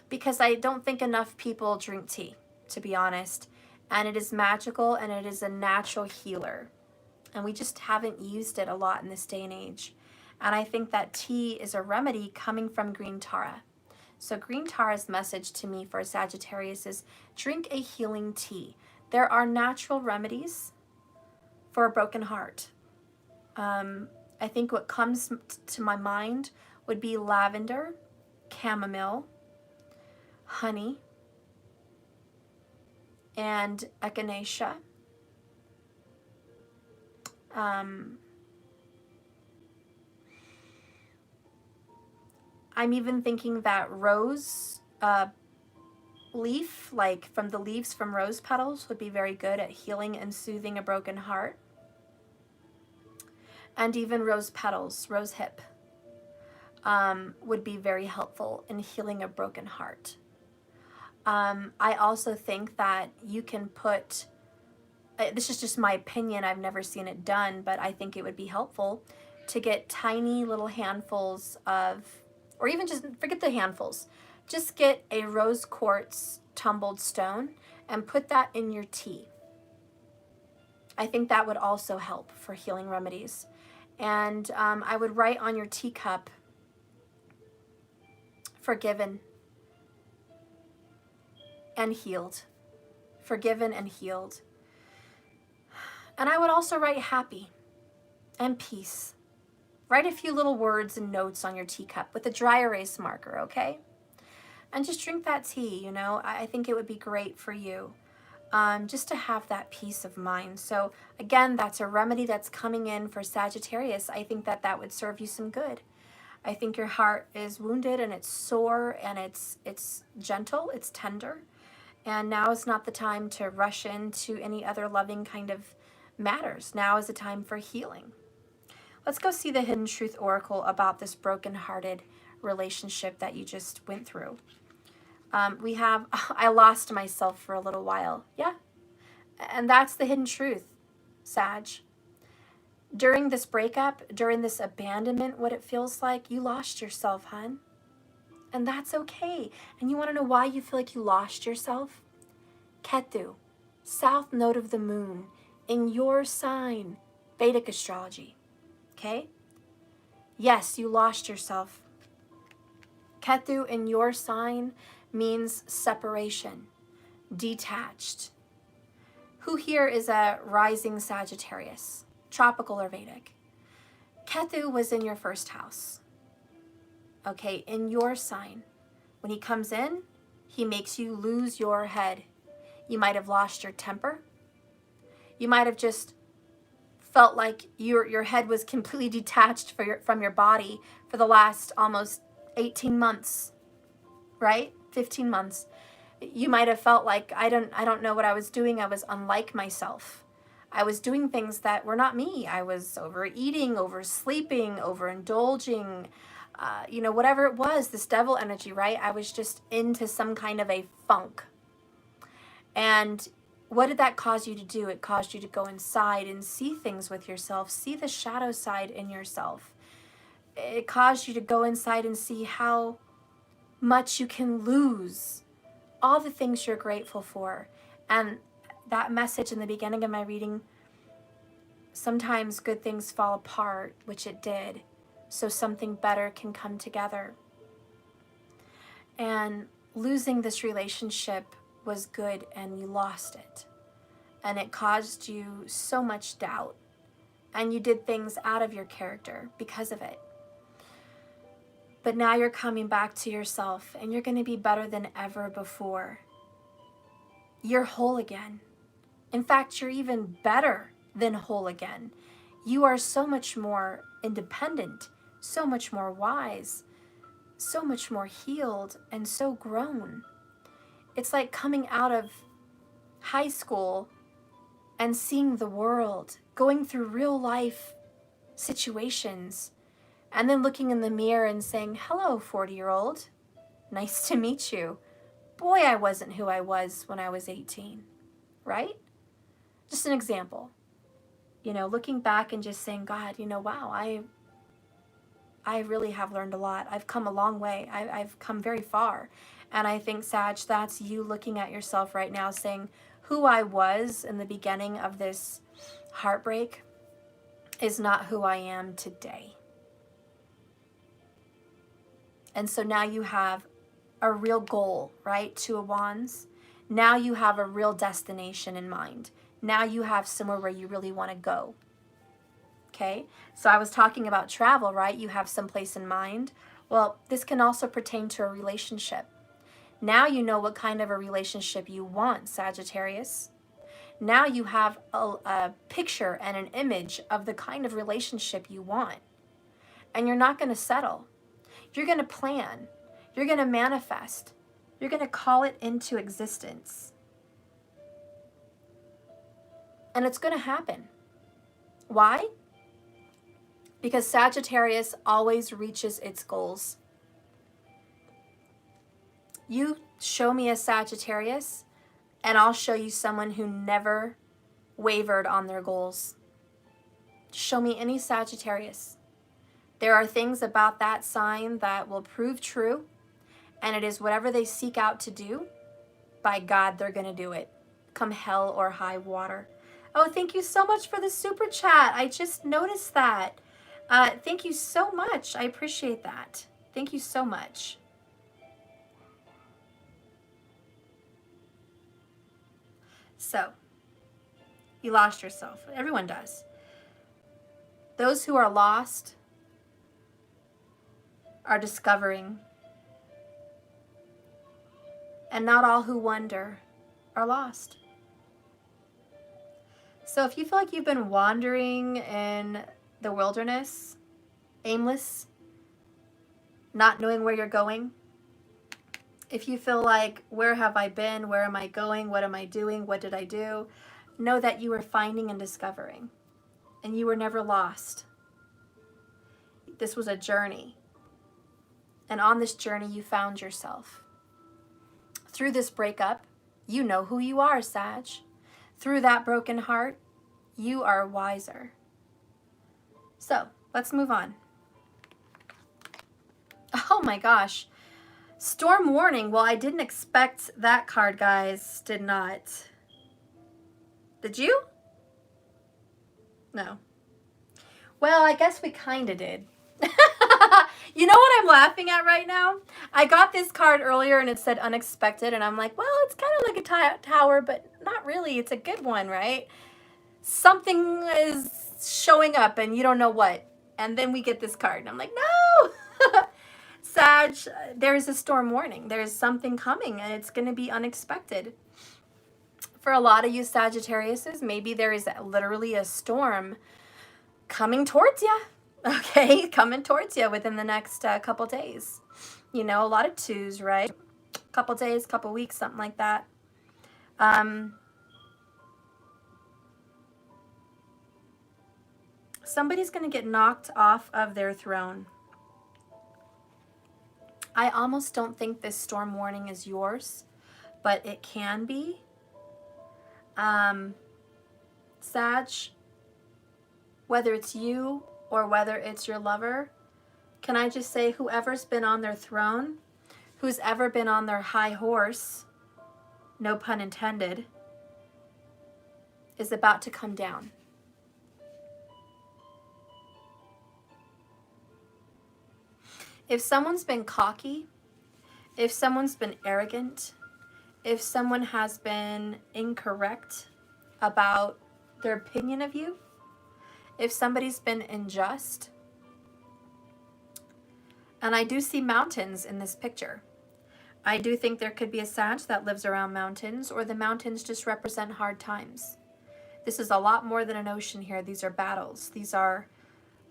Because I don't think enough people drink tea, to be honest. And it is magical and it is a natural healer. And we just haven't used it a lot in this day and age. And I think that tea is a remedy coming from green Tara. So green Tara's message to me for Sagittarius is drink a healing tea. There are natural remedies for a broken heart. I think what comes to my mind would be lavender, chamomile, honey, and echinacea. I'm even thinking that rose leaf, like from the leaves from rose petals, would be very good at healing and soothing a broken heart. And even rose petals, rose hip, would be very helpful in healing a broken heart. I also think that you can put, this is just my opinion, I've never seen it done, but I think it would be helpful to get tiny little handfuls of, or even just forget the handfuls, just get a rose quartz tumbled stone and put that in your tea. I think that would also help for healing remedies. And I would write on your teacup, forgiven and healed. Forgiven and healed. And I would also write happy and peace. Write a few little words and notes on your teacup with a dry erase marker, okay? And just drink that tea, you know. I think it would be great for you just to have that peace of mind. So again, that's a remedy that's coming in for Sagittarius. I think that that would serve you some good. I think your heart is wounded and it's sore and it's gentle, it's tender. And now is not the time to rush into any other loving kind of matters. Now is the time for healing. Let's go see the Hidden Truth Oracle about this broken-hearted relationship that you just went through. We have, I lost myself for a little while. Yeah. And that's the hidden truth, Sag. During this breakup, during this abandonment, what it feels like, you lost yourself, hun. And that's okay. And you want to know why you feel like you lost yourself? Ketu, south node of the moon, in your sign, Vedic astrology. Okay? Yes, you lost yourself. Ketu in your sign means separation, detached. Who here is a rising Sagittarius, tropical or Vedic? Ketu was in your first house. Okay, in your sign. When he comes in, he makes you lose your head. You might have lost your temper. You might have just felt like your head was completely detached from your body for the last almost 18 months, right? 15 months. You might have felt like, I don't know what I was doing. I was unlike myself. I was doing things that were not me. I was overeating, oversleeping, overindulging, you know, whatever it was, this devil energy, right? I was just into some kind of a funk. And what did that cause you to do? It caused you to go inside and see things with yourself, see the shadow side in yourself. It caused you to go inside and see how much you can lose, all the things you're grateful for. And that message in the beginning of my reading, sometimes good things fall apart, which it did, so something better can come together. And losing this relationship was good, and you lost it. And it caused you so much doubt. And you did things out of your character because of it. But now you're coming back to yourself, and you're going to be better than ever before. You're whole again. In fact, you're even better than whole again. You are so much more independent, so much more wise, so much more healed, and so grown. It's like coming out of high school and seeing the world, going through real life situations, and then looking in the mirror and saying, hello, 40-year-old. Nice to meet you. Boy, I wasn't who I was when I was 18, right? Just an example. You know, looking back and just saying, God, you know, wow, I really have learned a lot. I've come a long way. I've come very far. And I think, Sag, that's you looking at yourself right now saying, who I was in the beginning of this heartbreak is not who I am today. And so now you have a real goal, right? Two of Wands. Now you have a real destination in mind. Now you have somewhere where you really want to go. Okay? So I was talking about travel, right? You have someplace in mind. Well, this can also pertain to a relationship. Now you know what kind of a relationship you want, Sagittarius. Now you have a picture and an image of the kind of relationship you want. And you're not going to settle. You're going to plan. You're going to manifest. You're going to call it into existence. And it's going to happen. Why? Because Sagittarius always reaches its goals. You show me a Sagittarius, and I'll show you someone who never wavered on their goals. Show me any Sagittarius. There are things about that sign that will prove true, And it is whatever they seek out to do, by God, they're going to do it. Come hell or high water. Oh, thank you so much for the super chat. I just noticed that. Thank you so much. I appreciate that. Thank you so much. So, you lost yourself. Everyone does. Those who are lost are discovering. And not all who wander are lost. So if you feel like you've been wandering in the wilderness, aimless, not knowing where you're going, if you feel like, where have I been? Where am I going? What am I doing? What did I do? Know that you are finding and discovering, and you were never lost. This was a journey. And on this journey, you found yourself. Through this breakup, you know who you are, Sag. Through that broken heart, you are wiser. So, let's move on. Oh my gosh. Storm warning. Well, I didn't expect that card, guys. Did not. Did you? No. Well, I guess we kind of did. You know what I'm laughing at right now? I got this card earlier and it said unexpected, and I'm like, well, it's kind of like a tower, but not really. It's a good one, right? Something is showing up and you don't know what. And then we get this card and I'm like, no! Sag, there's a storm warning. There's something coming and it's going to be unexpected. For a lot of you Sagittariuses, maybe there is literally a storm coming towards you. Okay, coming towards you within the next couple days. You know, a lot of twos, right? Couple days, couple weeks, something like that. Somebody's going to get knocked off of their throne. I almost don't think this storm warning is yours, but it can be. Sag, whether it's you or whether it's your lover, can I just say whoever's been on their throne, who's ever been on their high horse, no pun intended, is about to come down. If someone's been cocky, if someone's been arrogant, if someone has been incorrect about their opinion of you, if somebody's been unjust, and I do see mountains in this picture. I do think there could be a Sag that lives around mountains, or the mountains just represent hard times. This is a lot more than an ocean here. These are battles. These are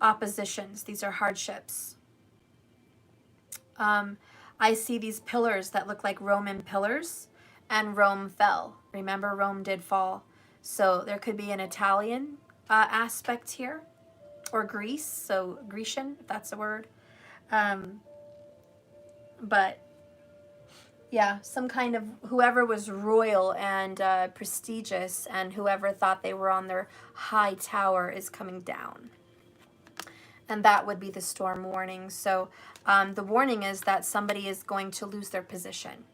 oppositions. These are hardships. I see these pillars that look like Roman pillars, and Rome fell. Remember, Rome did fall. So there could be an Italian aspect here, or Greece, so Grecian, if that's a word. But yeah, some kind of whoever was royal and prestigious, and whoever thought they were on their high tower is coming down. And that would be the storm warning. So the warning is that somebody is going to lose their position.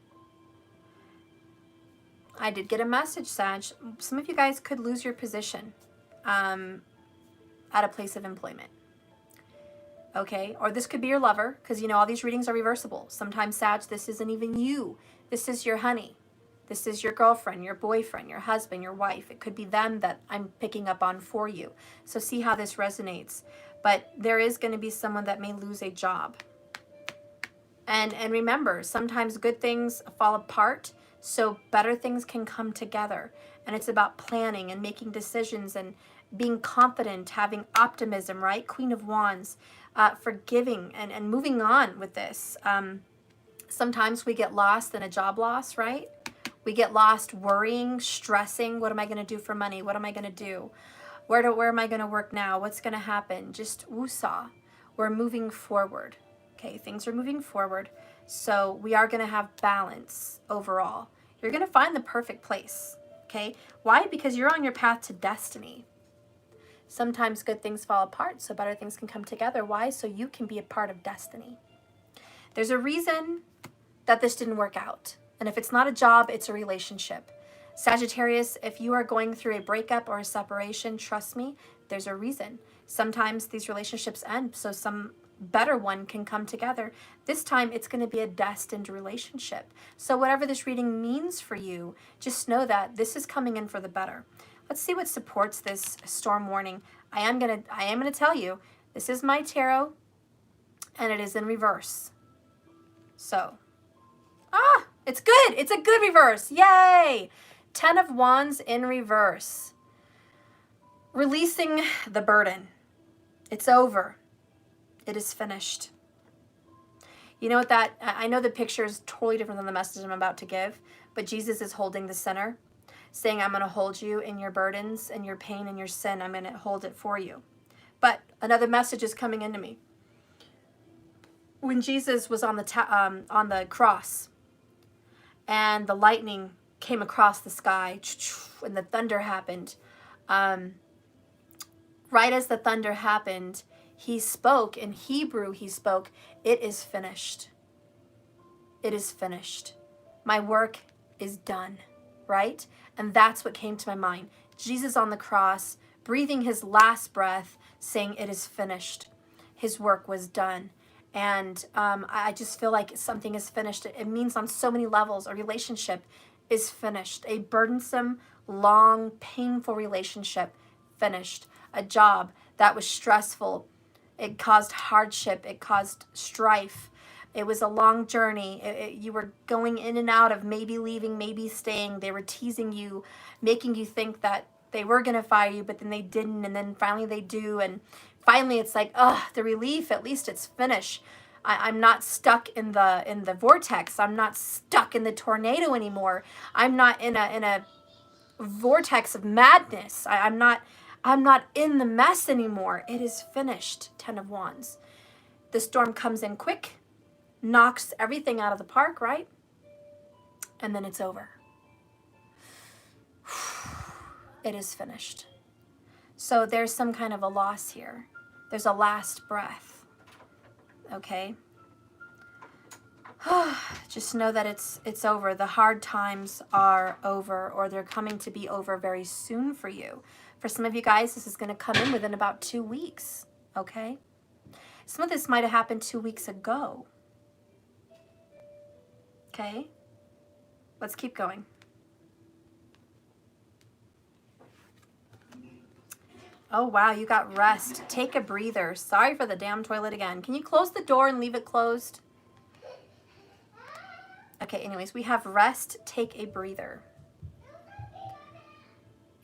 I did get a message, Sag. Some of you guys could lose your position at a place of employment. Okay, or this could be your lover, because you know all these readings are reversible. Sometimes, Sag, this isn't even you. This is your honey. This is your girlfriend, your boyfriend, your husband, your wife. It could be them that I'm picking up on for you. So see how this resonates. But there is going to be someone that may lose a job. And remember, sometimes good things fall apart, so better things can come together. And it's about planning and making decisions and being confident, having optimism, right? Queen of Wands, forgiving and moving on with this. Sometimes we get lost in a job loss, right? We get lost worrying, stressing. What am I going to do for money? What am I going to do? Where am I going to work now? What's going to happen? Just woosah. We're moving forward. Okay, things are moving forward. So we are going to have balance overall. You're going to find the perfect place. Okay, why? Because you're on your path to destiny. Sometimes good things fall apart, so better things can come together. Why? So you can be a part of destiny. There's a reason that this didn't work out. And if it's not a job, it's a relationship. Sagittarius, if you are going through a breakup or a separation, trust me, there's a reason. Sometimes these relationships end so some better one can come together. This time it's going to be a destined relationship. So whatever this reading means for you, just know that this is coming in for the better. Let's see what supports this storm warning. I am going to tell you, this is my tarot and it is in reverse. So, it's good. It's a good reverse. Yay! 10 of Wands in reverse. Releasing the burden. It's over. It is finished. You know what I know the picture is totally different than the message I'm about to give, but Jesus is holding the sinner, saying, I'm going to hold you in your burdens and your pain and your sin. I'm going to hold it for you. But another message is coming into me. When Jesus was on the cross and the lightning came across the sky and the thunder happened, right as the thunder happened, he spoke, in Hebrew he spoke, it is finished. It is finished. My work is done, right? And that's what came to my mind. Jesus on the cross, breathing his last breath, saying it is finished. His work was done. And I just feel like something is finished. It means on so many levels, a relationship is finished. A burdensome, long, painful relationship, finished. A job that was stressful. It caused hardship. It caused strife. It was a long journey. You were going in and out of maybe leaving, maybe staying. They were teasing you, making you think that they were going to fire you, but then they didn't, and then finally they do, and finally it's like, the relief, at least it's finished. I'm not stuck in the vortex. I'm not stuck in the tornado anymore. I'm not in a vortex of madness. I'm not in the mess anymore. It is finished. 10 of Wands. The storm comes in quick, knocks everything out of the park, right? And then it's over. It is finished. So there's some kind of a loss here. There's a last breath. Okay? Just know that it's over. The hard times are over, or they're coming to be over very soon for you. For some of you guys, this is going to come in within about 2 weeks. Okay? Some of this might have happened 2 weeks ago. Okay? Let's keep going. Oh, wow, you got rest. Take a breather. Sorry for the damn toilet again. Can you close the door and leave it closed? Okay, anyways, we have rest. Take a breather.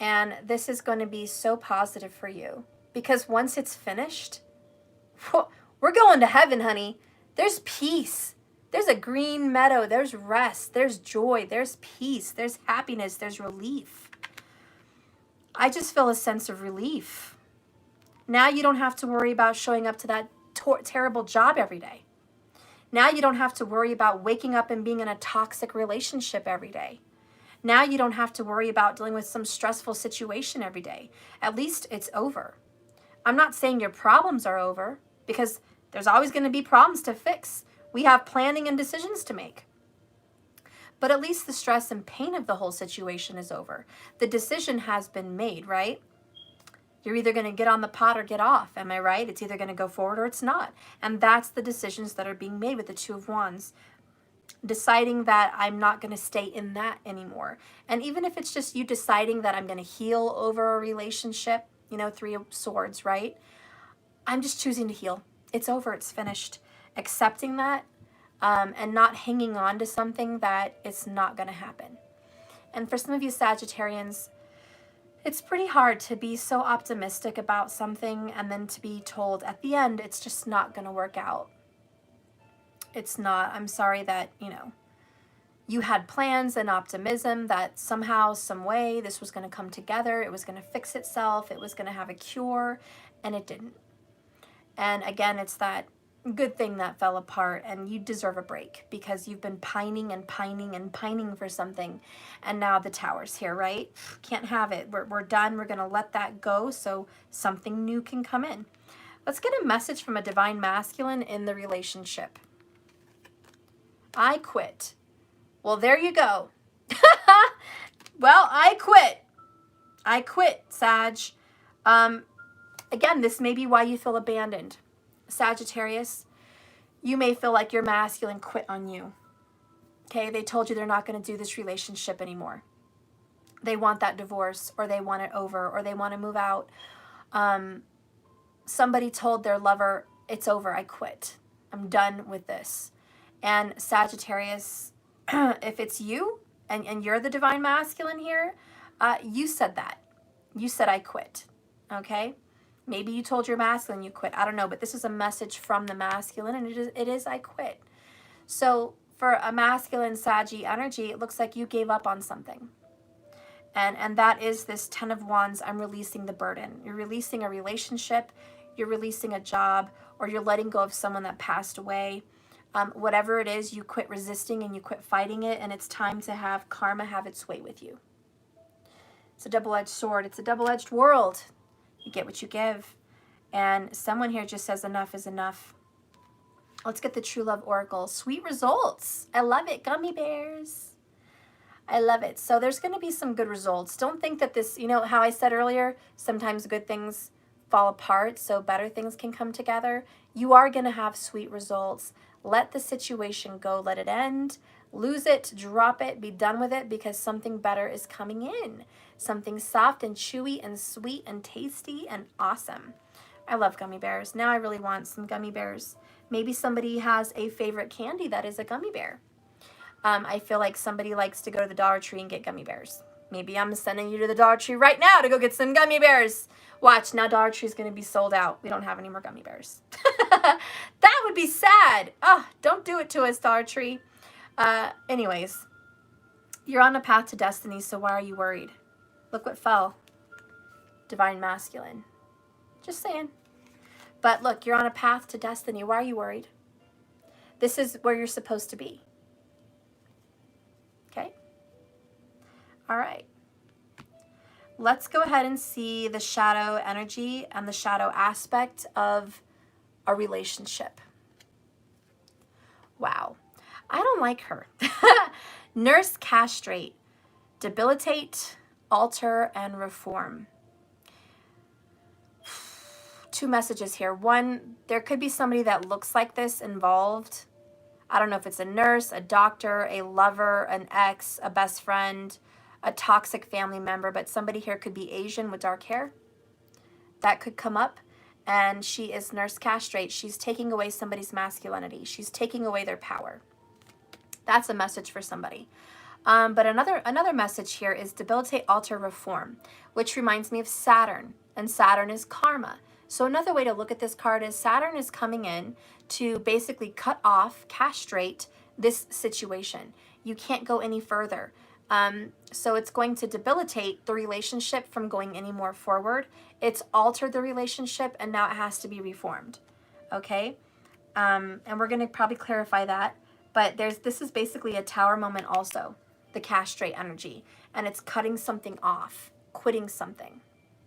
And this is going to be so positive for you. Because once it's finished, we're going to heaven, honey. There's peace. There's a green meadow. There's rest. There's joy. There's peace. There's happiness. There's relief. I just feel a sense of relief. Now you don't have to worry about showing up to that terrible job every day. Now you don't have to worry about waking up and being in a toxic relationship every day. Now you don't have to worry about dealing with some stressful situation every day. At least it's over. I'm not saying your problems are over, because there's always going to be problems to fix. We have planning and decisions to make. But at least the stress and pain of the whole situation is over. The decision has been made, right? You're either going to get on the pot or get off. Am I right? It's either going to go forward or it's not. And that's the decisions that are being made with the 2 of Wands. Deciding that I'm not going to stay in that anymore. And even if it's just you deciding that I'm going to heal over a relationship, 3 of Swords, right? I'm just choosing to heal. It's over. It's finished. Accepting that. And not hanging on to something that it's not going to happen. And for some of you Sagittarians, it's pretty hard to be so optimistic about something and then to be told at the end it's just not going to work out. It's not. I'm sorry that, you had plans and optimism that somehow, some way, this was going to come together. It was going to fix itself. It was going to have a cure, and it didn't. And again, it's that good thing that fell apart, and you deserve a break because you've been pining and pining and pining for something, and now the Tower's here, right? Can't have it. We're done. We're going to let that go so something new can come in. Let's get a message from a divine masculine in the relationship. I quit. Well, there you go. Well, I quit. I quit, Sag. Again, this may be why you feel abandoned. Sagittarius, you may feel like your masculine quit on you. Okay, they told you they're not going to do this relationship anymore. They want that divorce, or they want it over, or they want to move out. Somebody told their lover, it's over, I quit. I'm done with this. And Sagittarius, if it's you and you're the divine masculine here, you said that. You said, I quit. Okay? Maybe you told your masculine you quit. I don't know, but this is a message from the masculine, and it is I quit. So for a masculine Saggy energy, it looks like you gave up on something. And that is this 10 of Wands, I'm releasing the burden. You're releasing a relationship, you're releasing a job, or you're letting go of someone that passed away. Whatever it is, you quit resisting and you quit fighting it, and it's time to have karma have its way with you. It's a double-edged sword. It's a double-edged world. You get what you give. And someone here just says enough is enough. Let's get the True Love Oracle. Sweet results. I love it. Gummy bears. I love it. So there's going to be some good results. Don't think that this, you know how I said earlier, sometimes good things fall apart so better things can come together. You are going to have sweet results. Let the situation go. Let it end. Lose it. Drop it. Be done with it, because something better is coming in. Something soft and chewy and sweet and tasty and awesome. I love gummy bears. Now I really want some gummy bears. Maybe somebody has a favorite candy that is a gummy bear. I feel like somebody likes to go to the Dollar Tree and get gummy bears. Maybe I'm sending you to the Dollar Tree right now to go get some gummy bears. Watch, now Dollar Tree's going to be sold out. We don't have any more gummy bears. That would be sad. Oh, don't do it to us, Dollar Tree. Anyways, you're on a path to destiny, so why are you worried? Look what fell. Divine Masculine. Just saying. But look, you're on a path to destiny. Why are you worried? This is where you're supposed to be. Okay? All right. Let's go ahead and see the shadow energy and the shadow aspect of a relationship. Wow. I don't like her. Nurse, castrate, debilitate, alter, and reform. Two messages here. One, there could be somebody that looks like this involved. I don't know if it's a nurse, a doctor, a lover, an ex, a best friend, a toxic family member, but somebody here could be Asian with dark hair. That could come up. And she is nurse castrate. She's taking away somebody's masculinity. She's taking away their power. That's a message for somebody. But another message here is debilitate, alter, reform, which reminds me of Saturn. And Saturn is karma. So another way to look at this card is Saturn is coming in to basically cut off, castrate this situation. You can't go any further. So it's going to debilitate the relationship from going any more forward. It's altered the relationship, and now it has to be reformed. Okay? And we're going to probably clarify that. But this is basically a tower moment also, the castrate energy. And it's cutting something off, quitting something.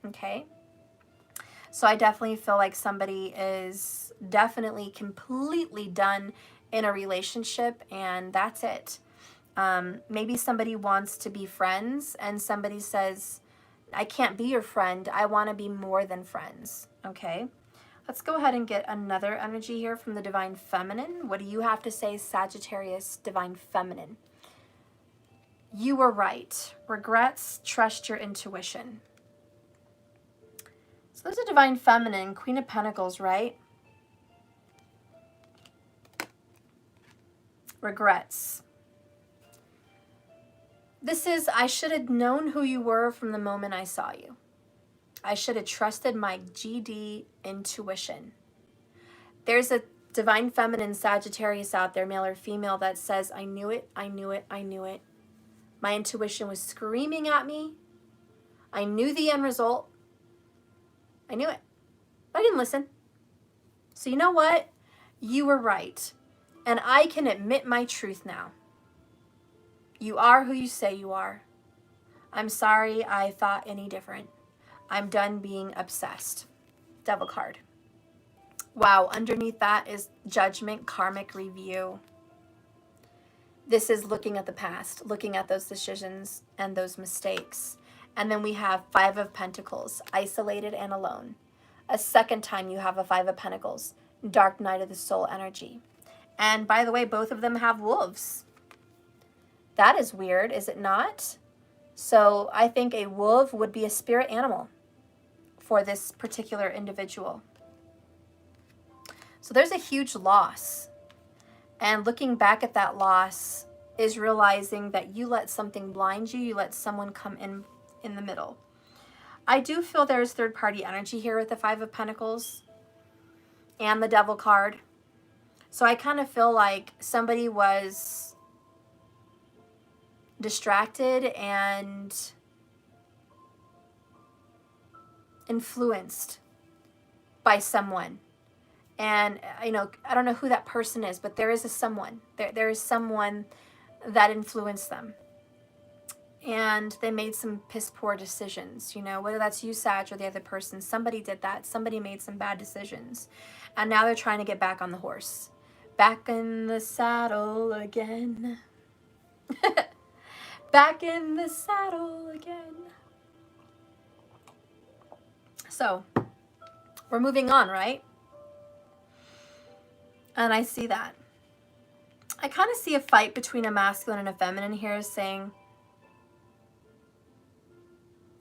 Okay? So I definitely feel like somebody is definitely completely done in a relationship, and that's it. Maybe somebody wants to be friends, and somebody says, I can't be your friend. I want to be more than friends. Okay? Let's go ahead and get another energy here from the Divine Feminine. What do you have to say, Sagittarius, Divine Feminine? You were right. Regrets, trust your intuition. So there's a Divine Feminine, Queen of Pentacles, right? Regrets. This is, I should have known who you were from the moment I saw you. I should have trusted my GD intuition. There's a Divine Feminine Sagittarius out there, male or female, that says, I knew it, I knew it, I knew it. My intuition was screaming at me. I knew the end result. I knew it. I didn't listen. So you know what? You were right. And I can admit my truth now. You are who you say you are. I'm sorry I thought any different. I'm done being obsessed. Devil card. Wow, underneath that is judgment, karmic review. This is looking at the past, looking at those decisions and those mistakes. And then we have Five of Pentacles, isolated and alone. A second time you have a Five of Pentacles, dark night of the soul energy. And by the way, both of them have wolves. That is weird, is it not? So I think a wolf would be a spirit animal for this particular individual. So there's a huge loss. And looking back at that loss is realizing that you let something blind you, you let someone come in the middle. I do feel there's third-party energy here with the Five of Pentacles and the Devil card. So I kind of feel like somebody was distracted and influenced by someone. And, you know, I don't know who that person is, but there is a someone. There is someone that influenced them. And they made some piss poor decisions, you know, whether that's you, Sag, or the other person. Somebody did that. Somebody made some bad decisions. And now they're trying to get back on the horse. Back in the saddle again. Back in the saddle again. So, we're moving on, right? And I see that. I kind of see a fight between a masculine and a feminine here saying,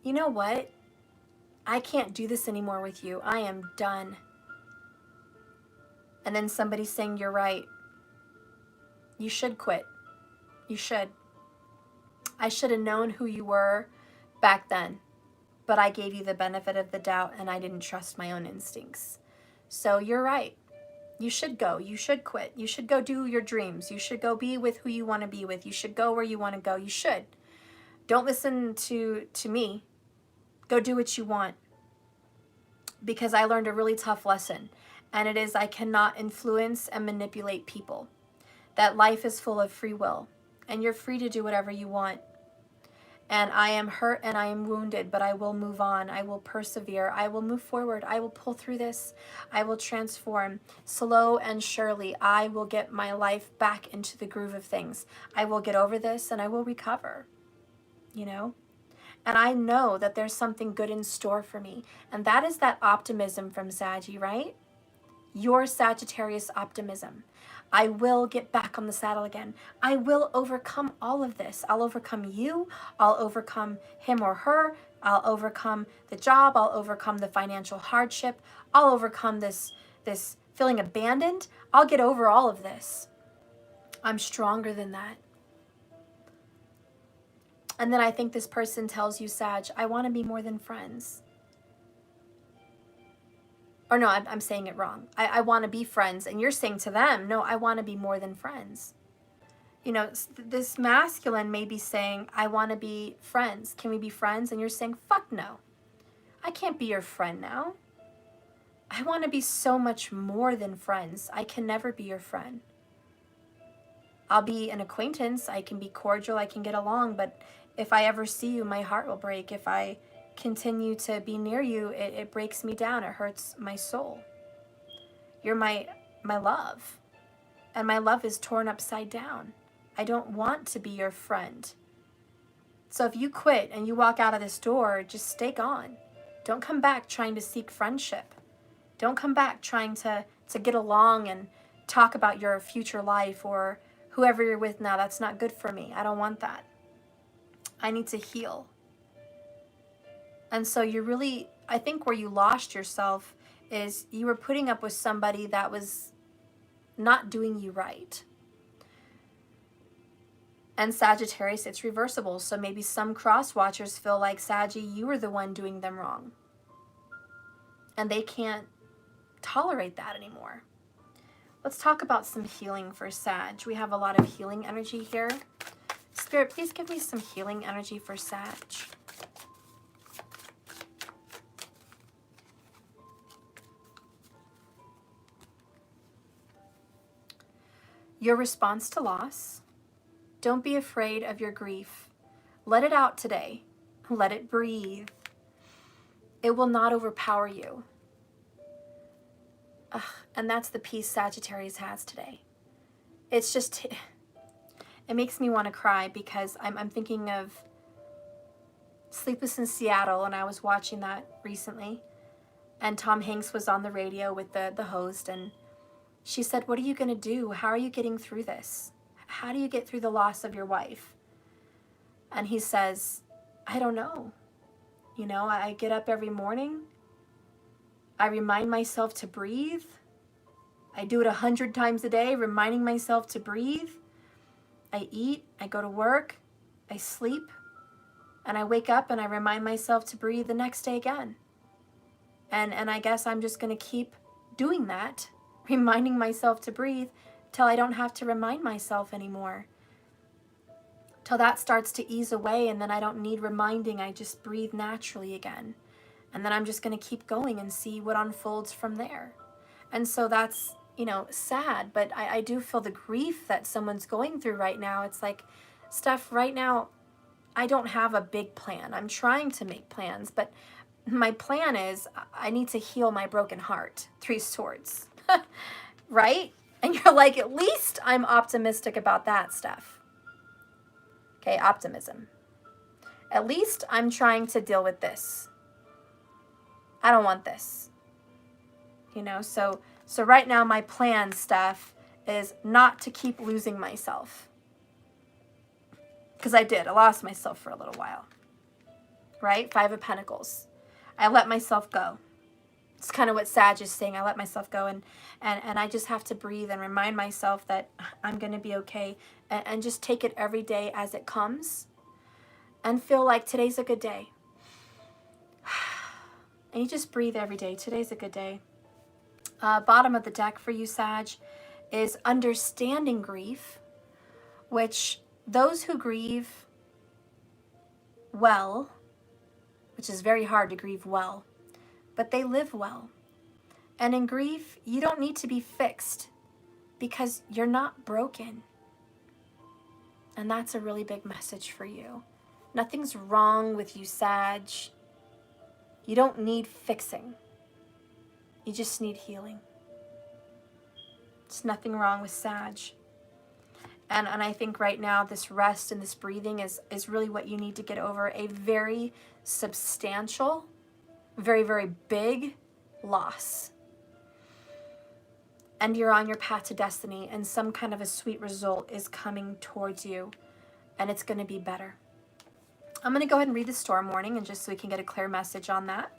you know what? I can't do this anymore with you. I am done. And then somebody saying, you're right. You should quit. You should. I should have known who you were back then, but I gave you the benefit of the doubt and I didn't trust my own instincts. So you're right. You should go. You should quit. You should go do your dreams. You should go be with who you want to be with. You should go where you want to go. You should. Don't listen to me. Go do what you want. Because I learned a really tough lesson. And it is I cannot influence and manipulate people. That life is full of free will. And you're free to do whatever you want. And I am hurt and I am wounded, but I will move on. I will persevere. I will move forward. I will pull through this. I will transform. Slow and surely, I will get my life back into the groove of things. I will get over this and I will recover, you know? And I know that there's something good in store for me. And that is that optimism from Saggy, right? Your Sagittarius optimism. I will get back on the saddle again. I will overcome all of this. I'll overcome you. I'll overcome him or her. I'll overcome the job. I'll overcome the financial hardship. I'll overcome this feeling abandoned. I'll get over all of this. I'm stronger than that. And then I think this person tells you, Sag, I want to be more than friends. Or no, I'm saying it wrong. I want to be friends. And you're saying to them, no, I want to be more than friends. You know, this masculine may be saying, I want to be friends. Can we be friends? And you're saying, fuck no. I can't be your friend now. I want to be so much more than friends. I can never be your friend. I'll be an acquaintance. I can be cordial. I can get along. But if I ever see you, my heart will break. If I continue to be near you, it breaks me down. It hurts my soul. You're my love. And my love is torn upside down. I don't want to be your friend. So if you quit and you walk out of this door, just stay gone. Don't come back trying to seek friendship. Don't come back trying to get along and talk about your future life or whoever you're with now. That's not good for me. I don't want that. I need to heal. And so you're really, I think where you lost yourself is you were putting up with somebody that was not doing you right. And Sagittarius, it's reversible. So maybe some cross watchers feel like, Saggy, you were the one doing them wrong. And they can't tolerate that anymore. Let's talk about some healing for Sag. We have a lot of healing energy here. Spirit, please give me some healing energy for Sag. Your response to loss. Don't be afraid of your grief. Let it out today. Let it breathe. It will not overpower you. And that's the peace Sagittarius has today. It's just, It makes me want to cry because I'm thinking of Sleepless in Seattle, and I was watching that recently. And Tom Hanks was on the radio with the host, and she said, "What are you going to do? How are you getting through this? How do you get through the loss of your wife?" And he says, "I don't know. You know, I get up every morning. I remind myself to breathe. I do it 100 times a day, reminding myself to breathe. I eat, I go to work, I sleep, and I wake up and I remind myself to breathe the next day again. And I guess I'm just going to keep doing that, reminding myself to breathe till I don't have to remind myself anymore. Till that starts to ease away, and then I don't need reminding, I just breathe naturally again. And then I'm just going to keep going and see what unfolds from there." And so that's, you know, sad, but I do feel the grief that someone's going through right now. It's like, Steph, right now, I don't have a big plan. I'm trying to make plans, but my plan is I need to heal my broken heart. 3 swords, right? And you're like, at least I'm optimistic about that, Steph. Okay, optimism. At least I'm trying to deal with this. I don't want this. You know, so right now my plan, Steph, is not to keep losing myself. Because I lost myself for a little while. Right? 5 of Pentacles. I let myself go. It's kind of what Sag is saying. I let myself go, and I just have to breathe and remind myself that I'm going to be okay, and just take it every day as it comes and feel like today's a good day. And you just breathe every day. Today's a good day. Bottom of the deck for you, Sag, is understanding grief, which those who grieve well, which is very hard to grieve well, but they live well. And in grief, you don't need to be fixed because you're not broken. And that's a really big message for you. Nothing's wrong with you, Sag. You don't need fixing. You just need healing. There's nothing wrong with Sag. And I think right now this rest and this breathing is really what you need to get over a very substantial, very, very big loss. And you're on your path to destiny, and some kind of a sweet result is coming towards you, and it's going to be better. I'm going to go ahead and read the storm warning, and just so we can get a clear message on that.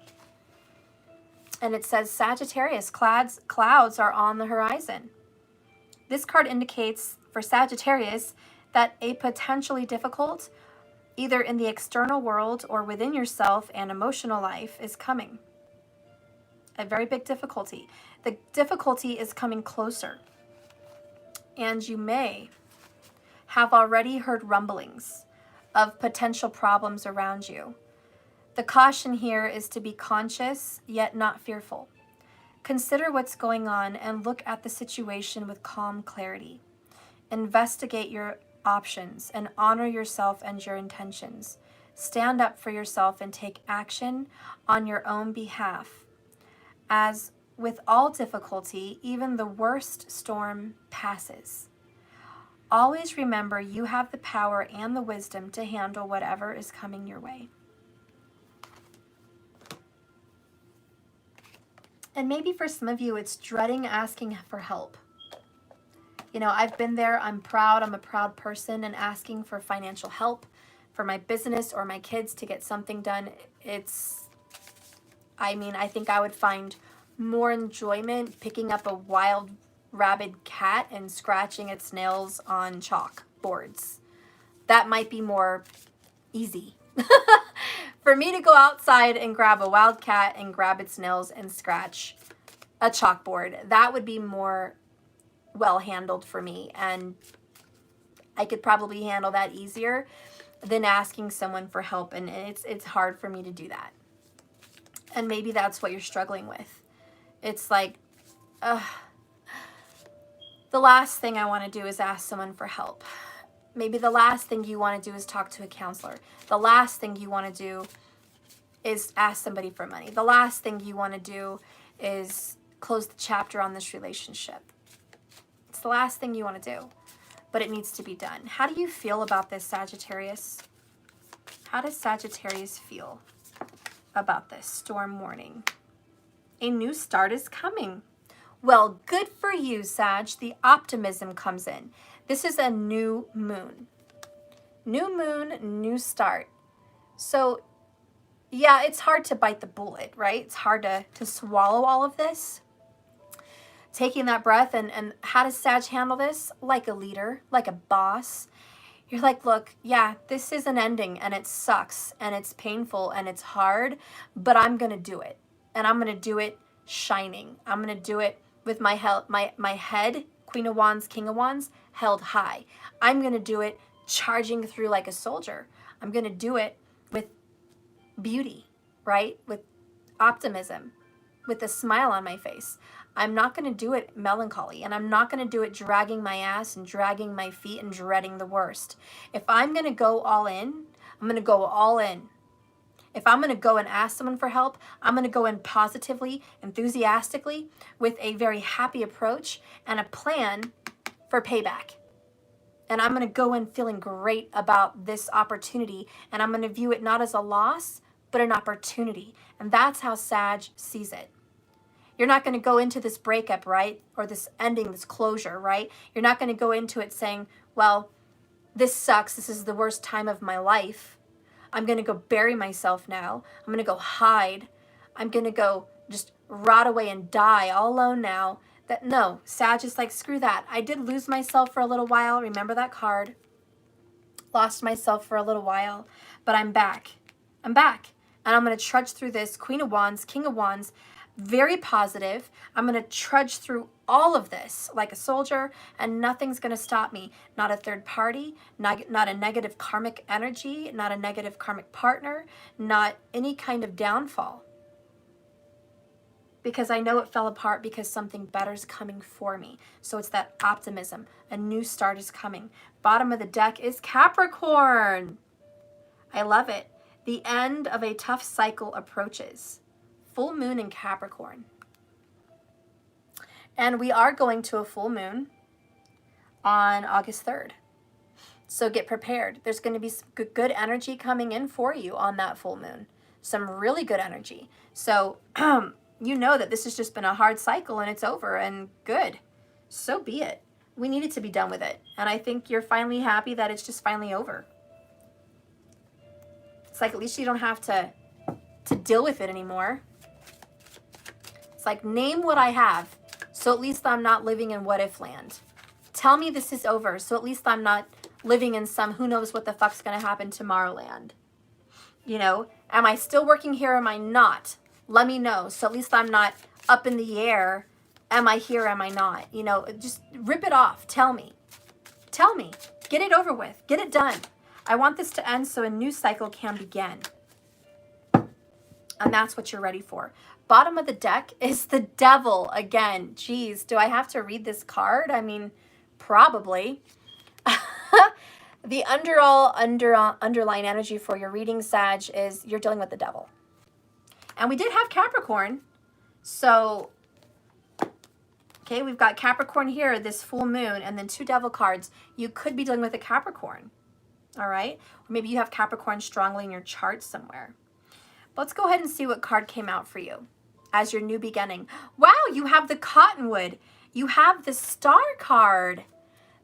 And it says, Sagittarius, clouds are on the horizon. This card indicates for Sagittarius that a potentially difficult, either in the external world or within yourself and emotional life, is coming. A very big difficulty. The difficulty is coming closer. And you may have already heard rumblings of potential problems around you. The caution here is to be conscious, yet not fearful. Consider what's going on and look at the situation with calm clarity. Investigate your options and honor yourself and your intentions. Stand up for yourself and take action on your own behalf. As with all difficulty, even the worst storm passes. Always remember you have the power and the wisdom to handle whatever is coming your way. And maybe for some of you, it's dreading asking for help. You know, I've been there. I'm proud. I'm a proud person, and asking for financial help for my business or my kids to get something done. I think I would find more enjoyment picking up a wild rabid cat and scratching its nails on chalk boards. That might be more easy. For me to go outside and grab a wild cat and grab its nails and scratch a chalkboard, that would be more well handled for me, and I could probably handle that easier than asking someone for help, and it's hard for me to do that. And maybe that's what you're struggling with. It's like, the last thing I want to do is ask someone for help. Maybe the last thing you want to do is talk to a counselor. The last thing you want to do is ask somebody for money. The last thing you want to do is close the chapter on this relationship. It's the last thing you want to do. but it needs to be done. How do you feel about this, Sagittarius? How does Sagittarius feel about this storm warning? A new start is coming. Well, good for you, Sag. The optimism comes in. This is a new moon. New moon, new start. So, yeah, it's hard to bite the bullet, right? It's hard to swallow all of this. Taking that breath, and how does Sag handle this? Like a leader, like a boss. You're like, look, yeah, this is an ending, and it sucks, and it's painful, and it's hard, but I'm going to do it. And I'm going to do it shining. I'm going to do it with my head, Queen of Wands, King of Wands, held high. I'm going to do it charging through like a soldier. I'm going to do it with beauty, right? With optimism, with a smile on my face. I'm not going to do it melancholy, and I'm not going to do it dragging my ass and dragging my feet and dreading the worst. If I'm going to go all in, I'm going to go all in. If I'm going to go and ask someone for help, I'm going to go in positively, enthusiastically, with a very happy approach and a plan for payback. And I'm going to go in feeling great about this opportunity, and I'm going to view it not as a loss, but an opportunity. And that's how Sag sees it. You're not going to go into this breakup, right? Or this ending, this closure, right? You're not going to go into it saying, well, this sucks. This is the worst time of my life. I'm going to go bury myself now. I'm going to go hide. I'm going to go just rot away and die all alone now. That no, Sag is like, screw that. I did lose myself for a little while. Remember that card? Lost myself for a little while, but I'm back. I'm back. And I'm going to trudge through this. Queen of Wands, King of Wands, very positive. I'm going to trudge through all of this like a soldier, and nothing's going to stop me. Not a third party, not a negative karmic energy, not a negative karmic partner, not any kind of downfall. Because I know it fell apart because something better is coming for me. So it's that optimism. A new start is coming. Bottom of the deck is Capricorn. I love it. The end of a tough cycle approaches. Full moon in Capricorn. And we are going to a full moon on August 3rd. So get prepared. There's going to be some good energy coming in for you on that full moon. Some really good energy. So you know that this has just been a hard cycle and it's over, and good. So be it. We needed to be done with it. And I think you're finally happy that it's just finally over. It's like at least you don't have to deal with it anymore. It's like, name what I have, so at least I'm not living in what if land. Tell me this is over, so at least I'm not living in some who knows what the fuck's going to happen tomorrow land. You know, am I still working here? Am I not? Let me know, so at least I'm not up in the air. Am I here? Am I not? You know, just rip it off. Tell me. Tell me. Get it over with. Get it done. I want this to end so a new cycle can begin. And that's what you're ready for. Bottom of the deck is the devil again. Geez, do I have to read this card? I mean, probably. The underlying energy for your reading, Sag, is you're dealing with the devil. And we did have Capricorn. So, okay, we've got Capricorn here, this full moon, and then two devil cards. You could be dealing with a Capricorn. All right? Or maybe you have Capricorn strongly in your chart somewhere. Let's go ahead and see what card came out for you as your new beginning. Wow, you have the Cottonwood. You have the Star card.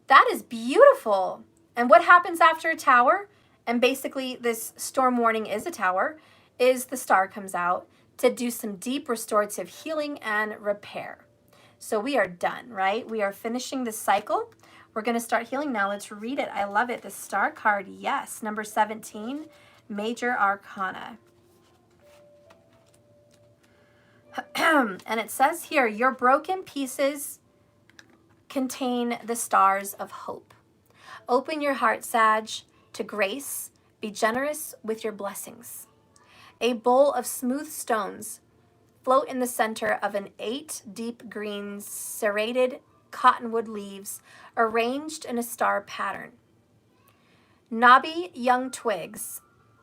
That is beautiful. And what happens after a tower? And basically this storm warning is a tower, is the Star comes out to do some deep restorative healing and repair. So we are done, right? We are finishing the cycle. We're going to start healing now. Let's read it. I love it. The Star card, yes. Number 17, Major Arcana. And it says here, your broken pieces contain the stars of hope. Open your heart, Sag, to grace. Be generous with your blessings. A bowl of smooth stones float in the center of an 8 deep green serrated cottonwood leaves arranged in a star pattern. Knobby young twigs,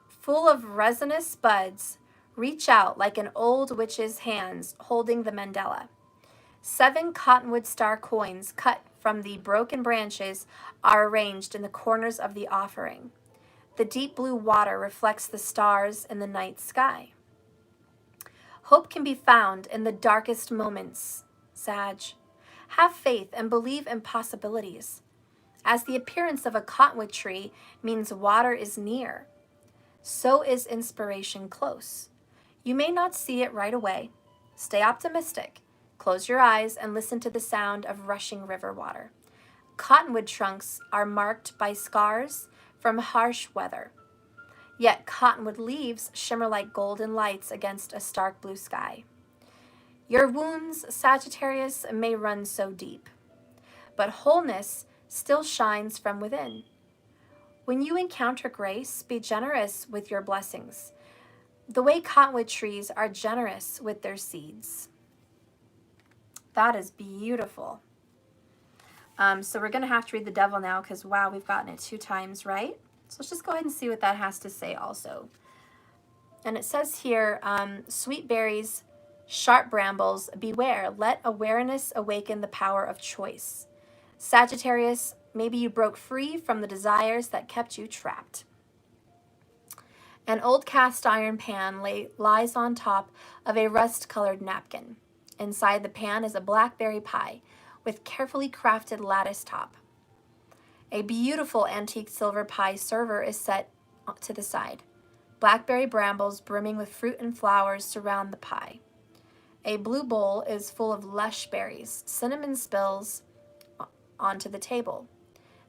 full of resinous buds, reach out like an old witch's hands holding the mandala. 7 cottonwood star coins cut from the broken branches are arranged in the corners of the offering. The deep blue water reflects the stars in the night sky. Hope can be found in the darkest moments, Sag. Have faith and believe in possibilities. As the appearance of a cottonwood tree means water is near, so is inspiration close. You may not see it right away. Stay optimistic. Close your eyes and listen to the sound of rushing river water. Cottonwood trunks are marked by scars from harsh weather. Yet cottonwood leaves shimmer like golden lights against a stark blue sky. Your wounds, Sagittarius, may run so deep, but wholeness still shines from within. When you encounter grace, be generous with your blessings, the way cottonwood trees are generous with their seeds. That is beautiful. So we're going to have to read the devil now because, wow, we've gotten it 2 times, right? So let's just go ahead and see what that has to say also. And it says here, sweet berries, sharp brambles, beware. Let awareness awaken the power of choice. Sagittarius, maybe you broke free from the desires that kept you trapped. An old cast iron pan lies on top of a rust-colored napkin. Inside the pan is a blackberry pie with carefully crafted lattice top. A beautiful antique silver pie server is set to the side. Blackberry brambles brimming with fruit and flowers surround the pie. A blue bowl is full of lush berries. Cinnamon spills onto the table.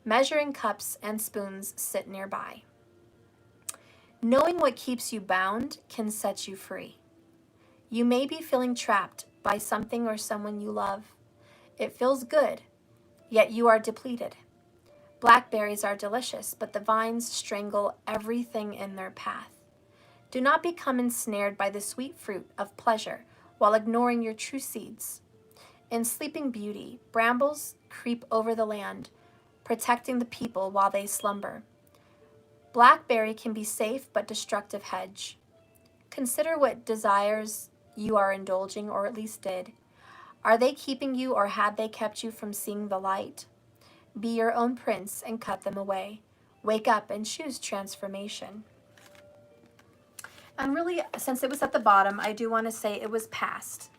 Measuring cups and spoons sit nearby. Knowing what keeps you bound can set you free. You may be feeling trapped by something or someone you love. It feels good, yet you are depleted. Blackberries are delicious, but the vines strangle everything in their path. Do not become ensnared by the sweet fruit of pleasure while ignoring your true seeds. In Sleeping Beauty, brambles creep over the land, protecting the people while they slumber. Blackberry can be safe but destructive hedge. Consider what desires you are indulging, or at least did. Are they keeping you, or had they kept you from seeing the light? Be your own prince and cut them away. Wake up and choose transformation. And really, since it was at the bottom, I do want to say it was past,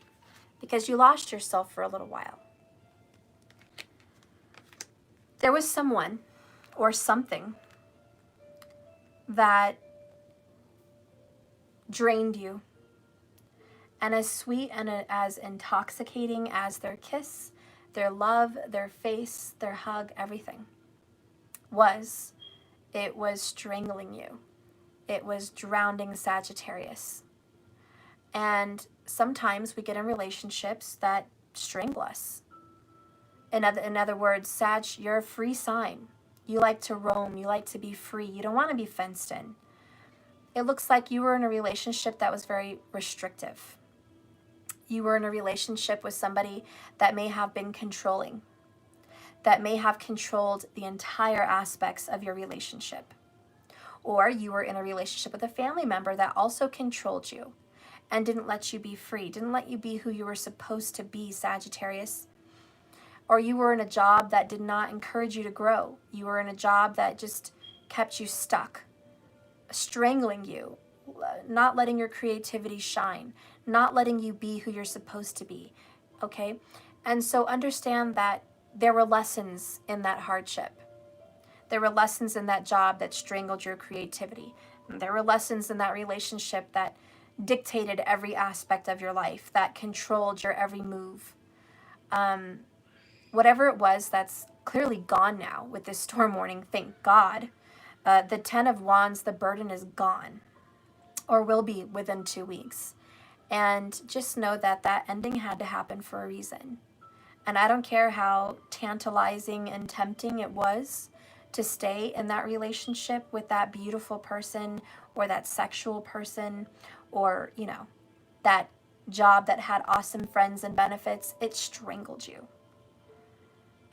because you lost yourself for a little while. There was someone or something that drained you. And as sweet and as intoxicating as their kiss, their love, their face, their hug, everything was, it was strangling you. It was drowning Sagittarius. And sometimes we get in relationships that strangle us. In other words, Sag, you're a free sign. You like to roam. You like to be free. You don't want to be fenced in. It looks like you were in a relationship that was very restrictive. You were in a relationship with somebody that may have been controlling, that may have controlled the entire aspects of your relationship. Or you were in a relationship with a family member that also controlled you and didn't let you be free, didn't let you be who you were supposed to be, Sagittarius. Or you were in a job that did not encourage you to grow. You were in a job that just kept you stuck, strangling you, not letting your creativity shine, not letting you be who you're supposed to be, okay? And so understand that there were lessons in that hardship. There were lessons in that job that strangled your creativity. There were lessons in that relationship that dictated every aspect of your life, that controlled your every move. Whatever it was, that's clearly gone now with this storm warning, thank God. The 10 of Wands, the burden is gone, or will be within 2 weeks. And just know that that ending had to happen for a reason. And I don't care how tantalizing and tempting it was to stay in that relationship with that beautiful person, or that sexual person, or, you know, that job that had awesome friends and benefits. It strangled you.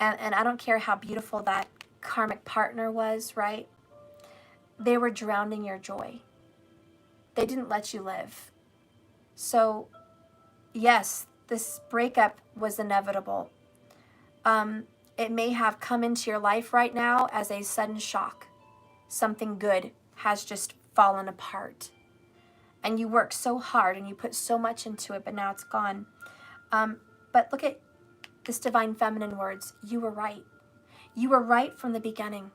And I don't care how beautiful that karmic partner was, right? They were drowning your joy. They didn't let you live. So, yes, this breakup was inevitable. It may have come into your life right now as a sudden shock. Something good has just fallen apart. And you worked so hard and you put so much into it, but now it's gone. But look at this divine feminine words. You were right. You were right from the beginning.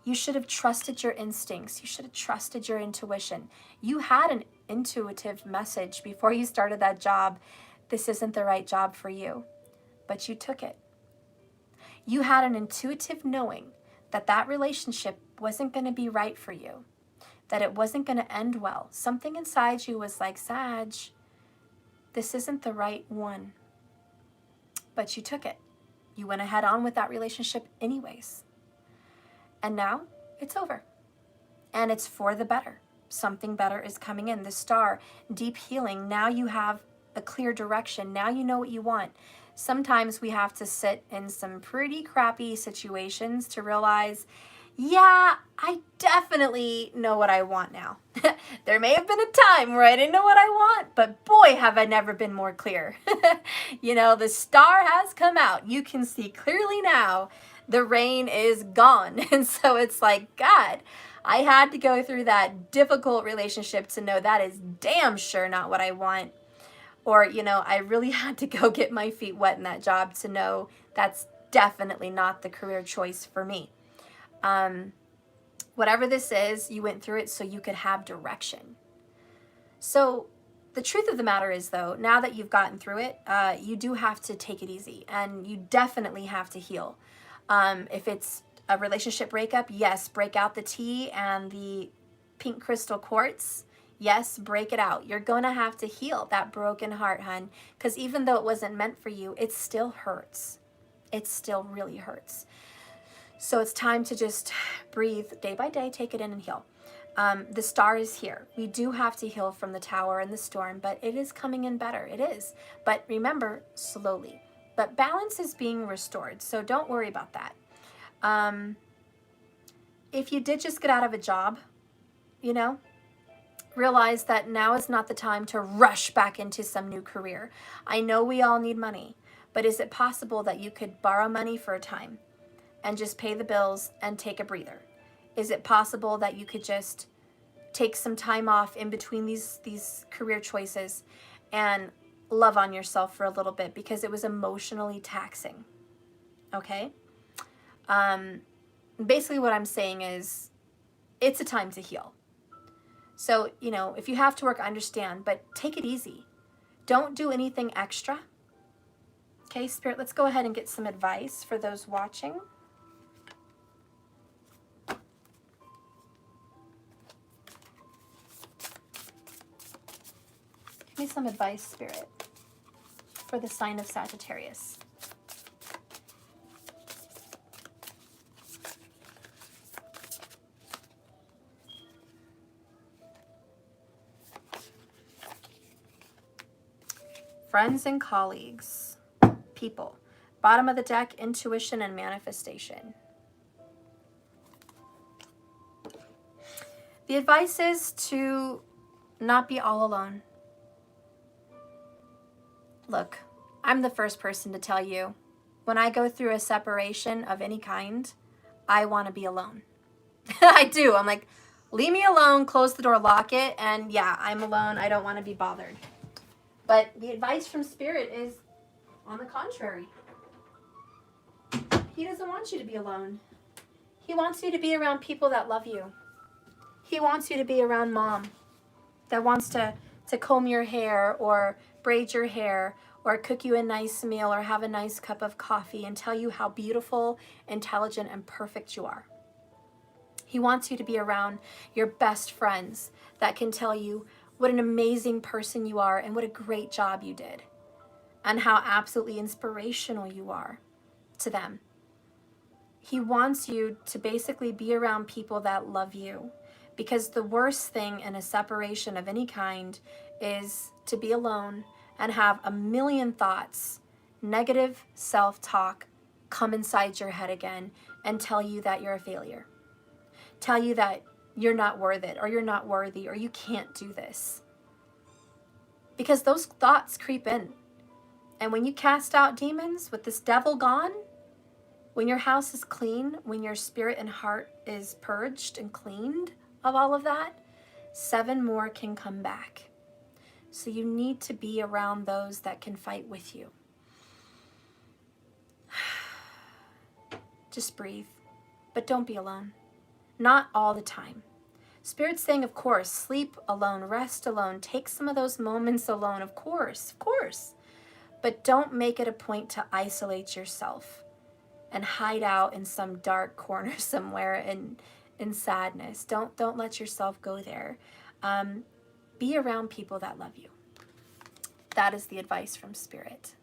You should have trusted your instincts. You should have trusted your intuition. You had an intuitive message before you started that job. This isn't the right job for you, but you took it. You had an intuitive knowing that that relationship wasn't going to be right for you, that it wasn't going to end well. Something inside you was like, Sag, this isn't the right one. But you took it. You went ahead on with that relationship anyways. And now it's over. And it's for the better. Something better is coming in. The star, deep healing. Now you have a clear direction. Now you know what you want. Sometimes we have to sit in some pretty crappy situations to realize, yeah, I definitely know what I want now. There may have been a time where I didn't know what I want, but boy, have I never been more clear. You know, the star has come out. You can see clearly now. The rain is gone. And so it's like, God, I had to go through that difficult relationship to know that is damn sure not what I want. Or, you know, I really had to go get my feet wet in that job to know that's definitely not the career choice for me. Whatever this is, you went through it so you could have direction. So the truth of the matter is, though, now that you've gotten through it, you do have to take it easy, and you definitely have to heal. If it's a relationship breakup, yes, break out the tea and the pink crystal quartz. Yes, break it out. You're going to have to heal that broken heart, hun, because even though it wasn't meant for you, it still hurts. It still really hurts. So it's time to just breathe day by day, take it in and heal. The star is here. We do have to heal from the tower and the storm, but it is coming in better. It is. But remember, slowly. But balance is being restored, so don't worry about that. If you did just get out of a job, you know, realize that now is not the time to rush back into some new career. I know we all need money, but is it possible that you could borrow money for a time and just pay the bills and take a breather? Is it possible that you could just take some time off in between these career choices and love on yourself for a little bit, because it was emotionally taxing? Okay? Basically what I'm saying is it's a time to heal. So, you know, if you have to work, I understand, but take it easy. Don't do anything extra. Okay, Spirit, let's go ahead and get some advice for those watching. Give me some advice, Spirit, for the sign of Sagittarius. Friends and colleagues, people. Bottom of the deck, intuition and manifestation. The advice is to not be all alone. Look, I'm the first person to tell you, when I go through a separation of any kind, I want to be alone. I do. I'm like, leave me alone, close the door, lock it, and yeah, I'm alone. I don't want to be bothered. But the advice from Spirit is, on the contrary. He doesn't want you to be alone. He wants you to be around people that love you. He wants you to be around Mom that wants to comb your hair or braid your hair or cook you a nice meal or have a nice cup of coffee and tell you how beautiful, intelligent, and perfect you are. He wants you to be around your best friends that can tell you what an amazing person you are and what a great job you did and how absolutely inspirational you are to them. He wants you to basically be around people that love you, because the worst thing in a separation of any kind is to be alone and have a million thoughts, negative self-talk come inside your head again and tell you that you're a failure. Tell you that you're not worth it, or you're not worthy, or you can't do this. Because those thoughts creep in. And when you cast out demons with this devil gone, When your house is clean, when your spirit and heart is purged and cleaned of all of that, 7 more can come back. So you need to be around those that can fight with you. Just breathe, but don't be alone. Not all the time. Spirit's saying, of course, sleep alone, rest alone, take some of those moments alone, of course. But don't make it a point to isolate yourself and hide out in some dark corner somewhere in sadness. Don't let yourself go there. Be around people that love you. That is the advice from Spirit.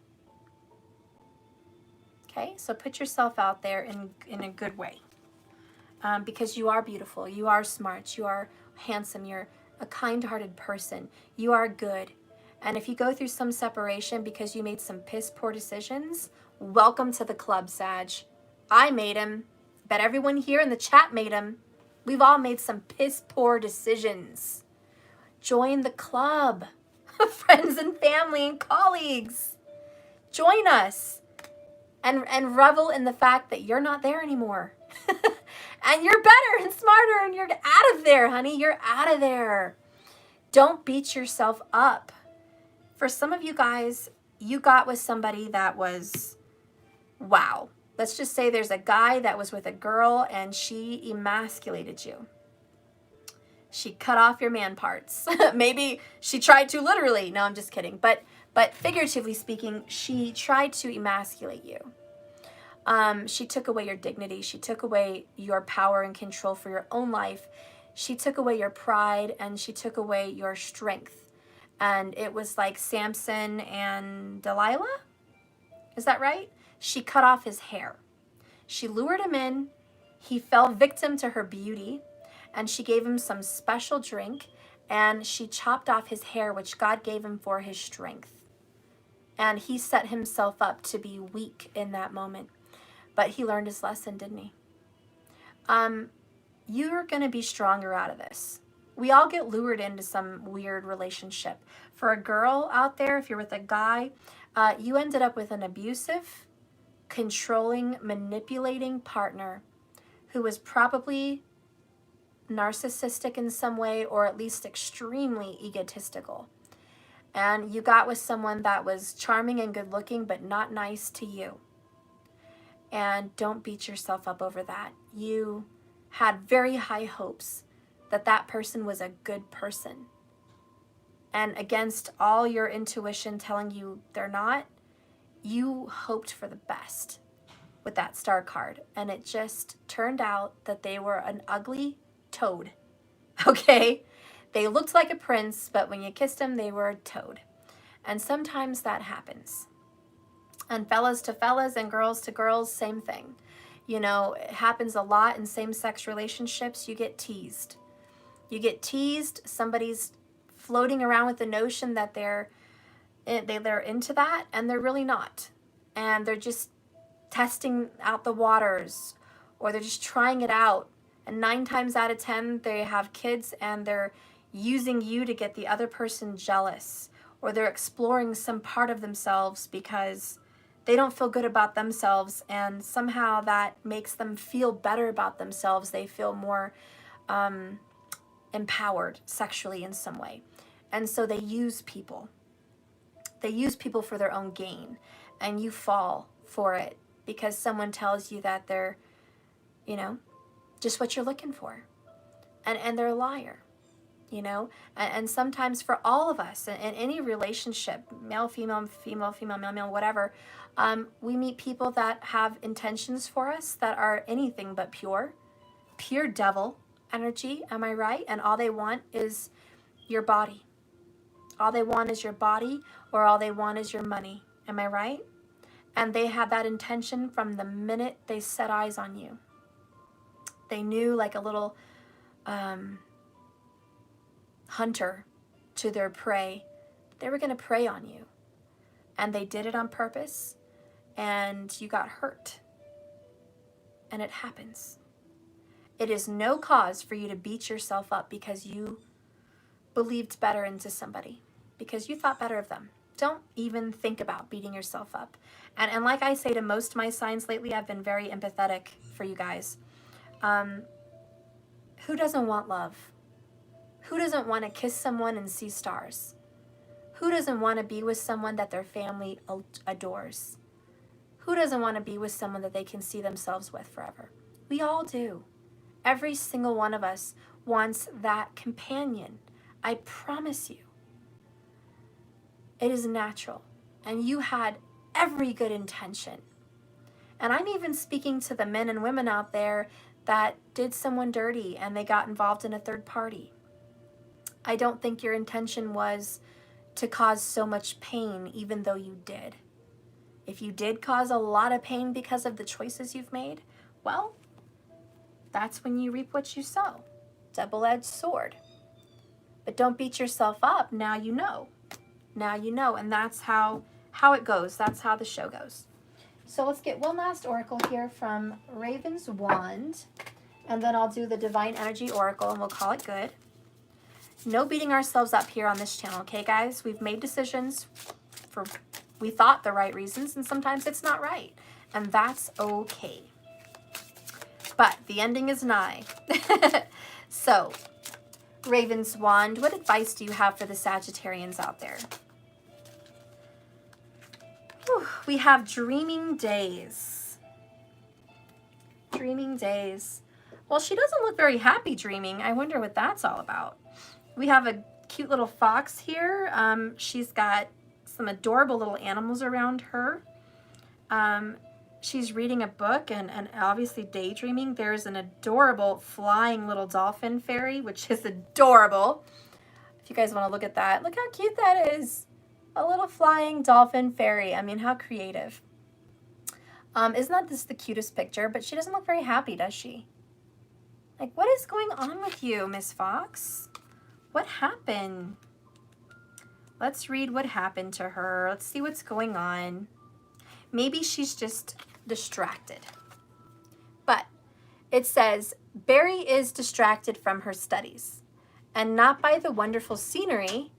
Okay, so put yourself out there in a good way. Because you are beautiful, you are smart, you are handsome, you're a kind-hearted person, you are good. And if you go through some separation because you made some piss poor decisions, welcome to the club, Sag. I made them. Bet everyone here in the chat made them. We've all made some piss poor decisions. Join the club. Friends and family and colleagues. Join us and revel in the fact that you're not there anymore. And you're better and smarter and you're out of there, honey. You're out of there. Don't beat yourself up. For some of you guys, you got with somebody that was, wow. Let's just say there's a guy that was with a girl and she emasculated you. She cut off your man parts. Maybe she tried to literally. No, I'm just kidding. But figuratively speaking, she tried to emasculate you. She took away your dignity. She took away your power and control for your own life. She took away your pride and she took away your strength. And it was like Samson and Delilah. Is that right? She cut off his hair. She lured him in. He fell victim to her beauty. And she gave him some special drink. And she chopped off his hair, which God gave him for his strength. And he set himself up to be weak in that moment. But he learned his lesson, didn't he? You're going to be stronger out of this. We all get lured into some weird relationship. For a girl out there, if you're with a guy, you ended up with an abusive, controlling, manipulating partner who was probably narcissistic in some way or at least extremely egotistical. And you got with someone that was charming and good looking but not nice to you. And don't beat yourself up over that. You had very high hopes that that person was a good person. And against all your intuition telling you they're not, you hoped for the best with that star card. And it just turned out that they were an ugly toad. Okay? They looked like a prince, but when you kissed them, they were a toad. And sometimes that happens. And fellas to fellas and girls to girls, same thing. You know, it happens a lot in same-sex relationships. You get teased. You get teased. Somebody's floating around with the notion that they're into that, and they're really not. And they're just testing out the waters, or they're just trying it out. And 9 times out of 10, they have kids, and they're using you to get the other person jealous, or they're exploring some part of themselves because they don't feel good about themselves, and somehow that makes them feel better about themselves. They feel more empowered sexually in some way. And so they use people. They use people for their own gain, and you fall for it because someone tells you that they're, you know, just what you're looking for. And they're a liar. You know, and sometimes for all of us in any relationship, male, female, female, female, male, male, whatever, we meet people that have intentions for us that are anything but pure devil energy. Am I right? And all they want is your body. All they want is your body, or all they want is your money. Am I right? And they had that intention from the minute they set eyes on you. They knew, like a little hunter to their prey, they were going to prey on you. And they did it on purpose, and you got hurt. And it happens. It is no cause for you to beat yourself up because you believed better into somebody, because you thought better of them. Don't even think about beating yourself up. And like I say to most of my signs lately, I've been very empathetic for you guys. Who doesn't want love? Who doesn't want to kiss someone and see stars? Who doesn't want to be with someone that their family adores? Who doesn't want to be with someone that they can see themselves with forever? We all do. Every single one of us wants that companion. I promise you. It is natural. And you had every good intention. And I'm even speaking to the men and women out there that did someone dirty and they got involved in a third party. I don't think your intention was to cause so much pain, even though you did. If you did cause a lot of pain because of the choices you've made, well, that's when you reap what you sow. Double-edged sword. But don't beat yourself up. Now you know. Now you know. And that's how it goes. That's how the show goes. So let's get one last oracle here from Raven's Wand. And then I'll do the Divine Energy Oracle and we'll call it good. No beating ourselves up here on this channel, okay, guys? We've made decisions for, we thought, the right reasons, and sometimes it's not right. And that's okay. But the ending is nigh. So, Raven's Wand, what advice do you have for the Sagittarians out there? Whew, we have Dreaming Days. Dreaming Days. Well, she doesn't look very happy dreaming. I wonder what that's all about. We have a cute little fox here. She's got some adorable little animals around her. She's reading a book and obviously daydreaming. There's an adorable flying little dolphin fairy, which is adorable. If you guys want to look at that, look how cute that is. A little flying dolphin fairy. I mean, how creative. Isn't that just the cutest picture? But she doesn't look very happy, does she? Like, what is going on with you, Miss Fox? What happened? Let's read what happened to her. Let's see what's going on. Maybe she's just distracted. But it says, Barry is distracted from her studies, and not by the wonderful scenery.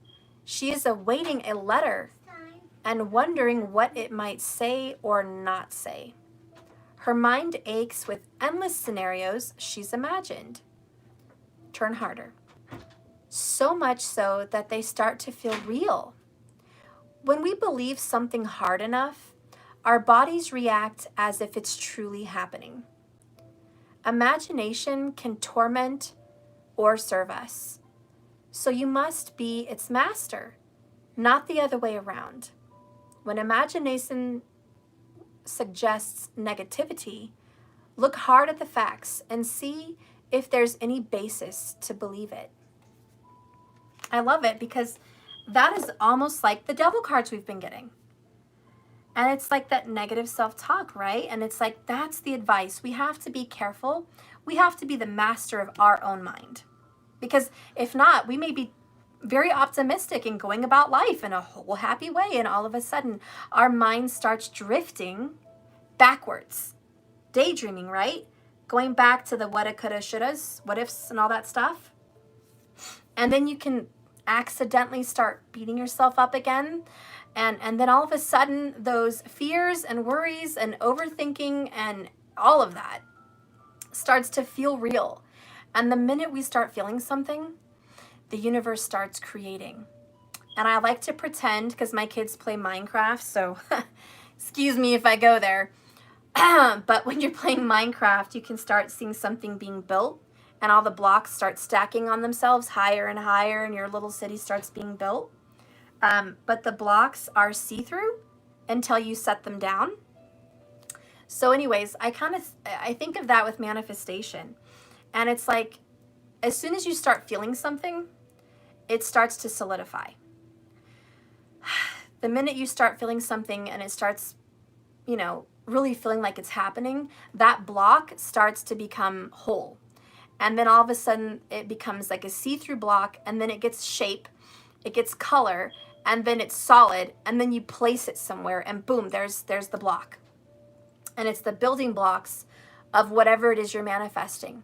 She is awaiting a letter and wondering what it might say or not say. Her mind aches with endless scenarios she's imagined. Turn harder. So much so that they start to feel real. When we believe something hard enough, our bodies react as if it's truly happening. Imagination can torment or serve us. So you must be its master, not the other way around. When imagination suggests negativity, look hard at the facts and see if there's any basis to believe it. I love it because that is almost like the devil cards we've been getting. And it's like that negative self-talk, right? And it's like, that's the advice. We have to be careful. We have to be the master of our own mind. Because if not, we may be very optimistic and going about life in a whole happy way. And all of a sudden, our mind starts drifting backwards. Daydreaming, right? Going back to the woulda, coulda, shouldas, what ifs and all that stuff. And then you can accidentally start beating yourself up again. And then all of a sudden, those fears and worries and overthinking and all of that starts to feel real. And the minute we start feeling something, the universe starts creating. And I like to pretend, because my kids play Minecraft, so excuse me if I go there. But when you're playing Minecraft, you can start seeing something being built, and all the blocks start stacking on themselves higher and higher, and your little city starts being built. But the blocks are see-through until you set them down. So anyways, I think of that with manifestation. And it's like, as soon as you start feeling something, it starts to solidify. The minute you start feeling something and it starts, really feeling like it's happening, that block starts to become whole. And then all of a sudden it becomes like a see-through block, and then it gets shape, it gets color, and then it's solid, and then you place it somewhere and boom, there's the block. And it's the building blocks of whatever it is you're manifesting.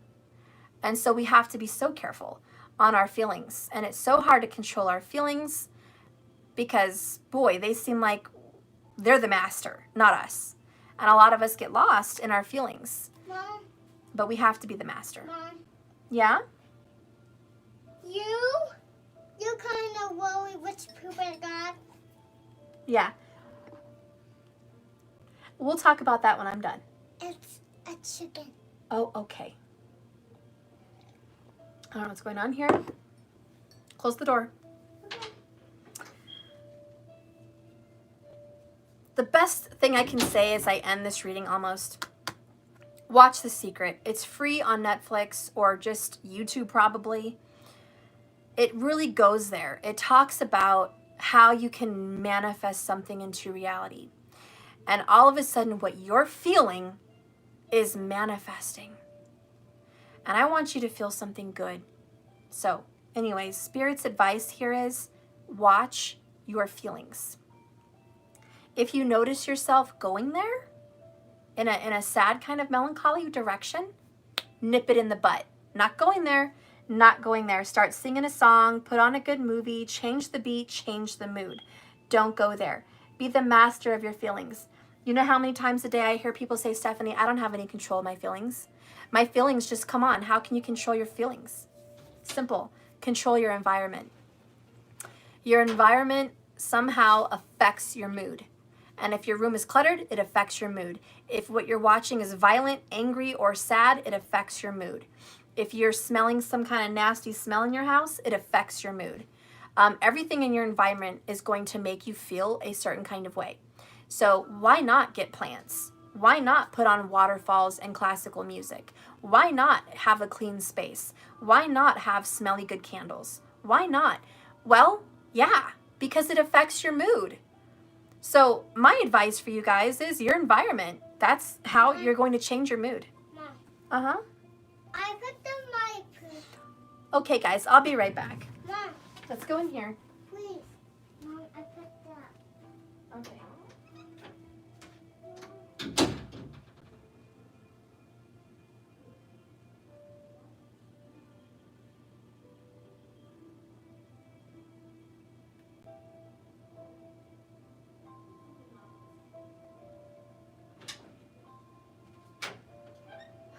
And so we have to be so careful on our feelings. And it's so hard to control our feelings because, boy, they seem like they're the master, not us. And a lot of us get lost in our feelings. Mom, But we have to be the master. Mom, Yeah? you kind of worry which poop I got. Yeah. We'll talk about that when I'm done. It's a chicken. Oh, okay. I don't know what's going on here. Close the door. The best thing I can say as I end this reading almost, watch The Secret. It's free on Netflix or just YouTube probably. It really goes there. It talks about how you can manifest something into reality. And all of a sudden what you're feeling is manifesting. And I want you to feel something good. So anyways, Spirit's advice here is watch your feelings. If you notice yourself going there in a sad kind of melancholy direction, nip it in the butt. Not going there, not going there. Start singing a song, put on a good movie, change the beat, change the mood. Don't go there. Be the master of your feelings. You know how many times a day I hear people say, Stephanie, I don't have any control of my feelings. My feelings just come on. How can you control your feelings? Simple. Control your environment. Your environment somehow affects your mood. And if your room is cluttered, it affects your mood. If what you're watching is violent, angry, or sad, it affects your mood. If you're smelling some kind of nasty smell in your house, it affects your mood. Everything in your environment is going to make you feel a certain kind of way. So why not get plants? Why not put on waterfalls and classical music? Why not have a clean space? Why not have smelly good candles? Why not? Well, yeah, because it affects your mood. So my advice for you guys is your environment. That's how you're going to change your mood. Mom, Uh-huh. I put the my poop. Okay, guys, I'll be right back. Mom, Let's go in here. please. Mom, I put that. Okay.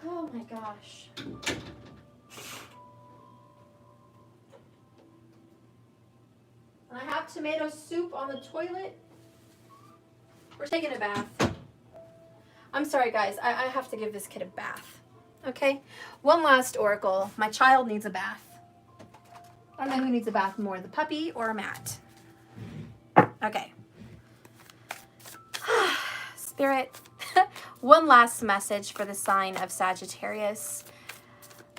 Oh my gosh. And I have tomato soup on the toilet. We're taking a bath. I'm sorry, guys. I have to give this kid a bath. Okay? One last oracle. My child needs a bath. I don't know who needs a bath more, the puppy or Matt. Okay. Spirit, one last message for the sign of Sagittarius.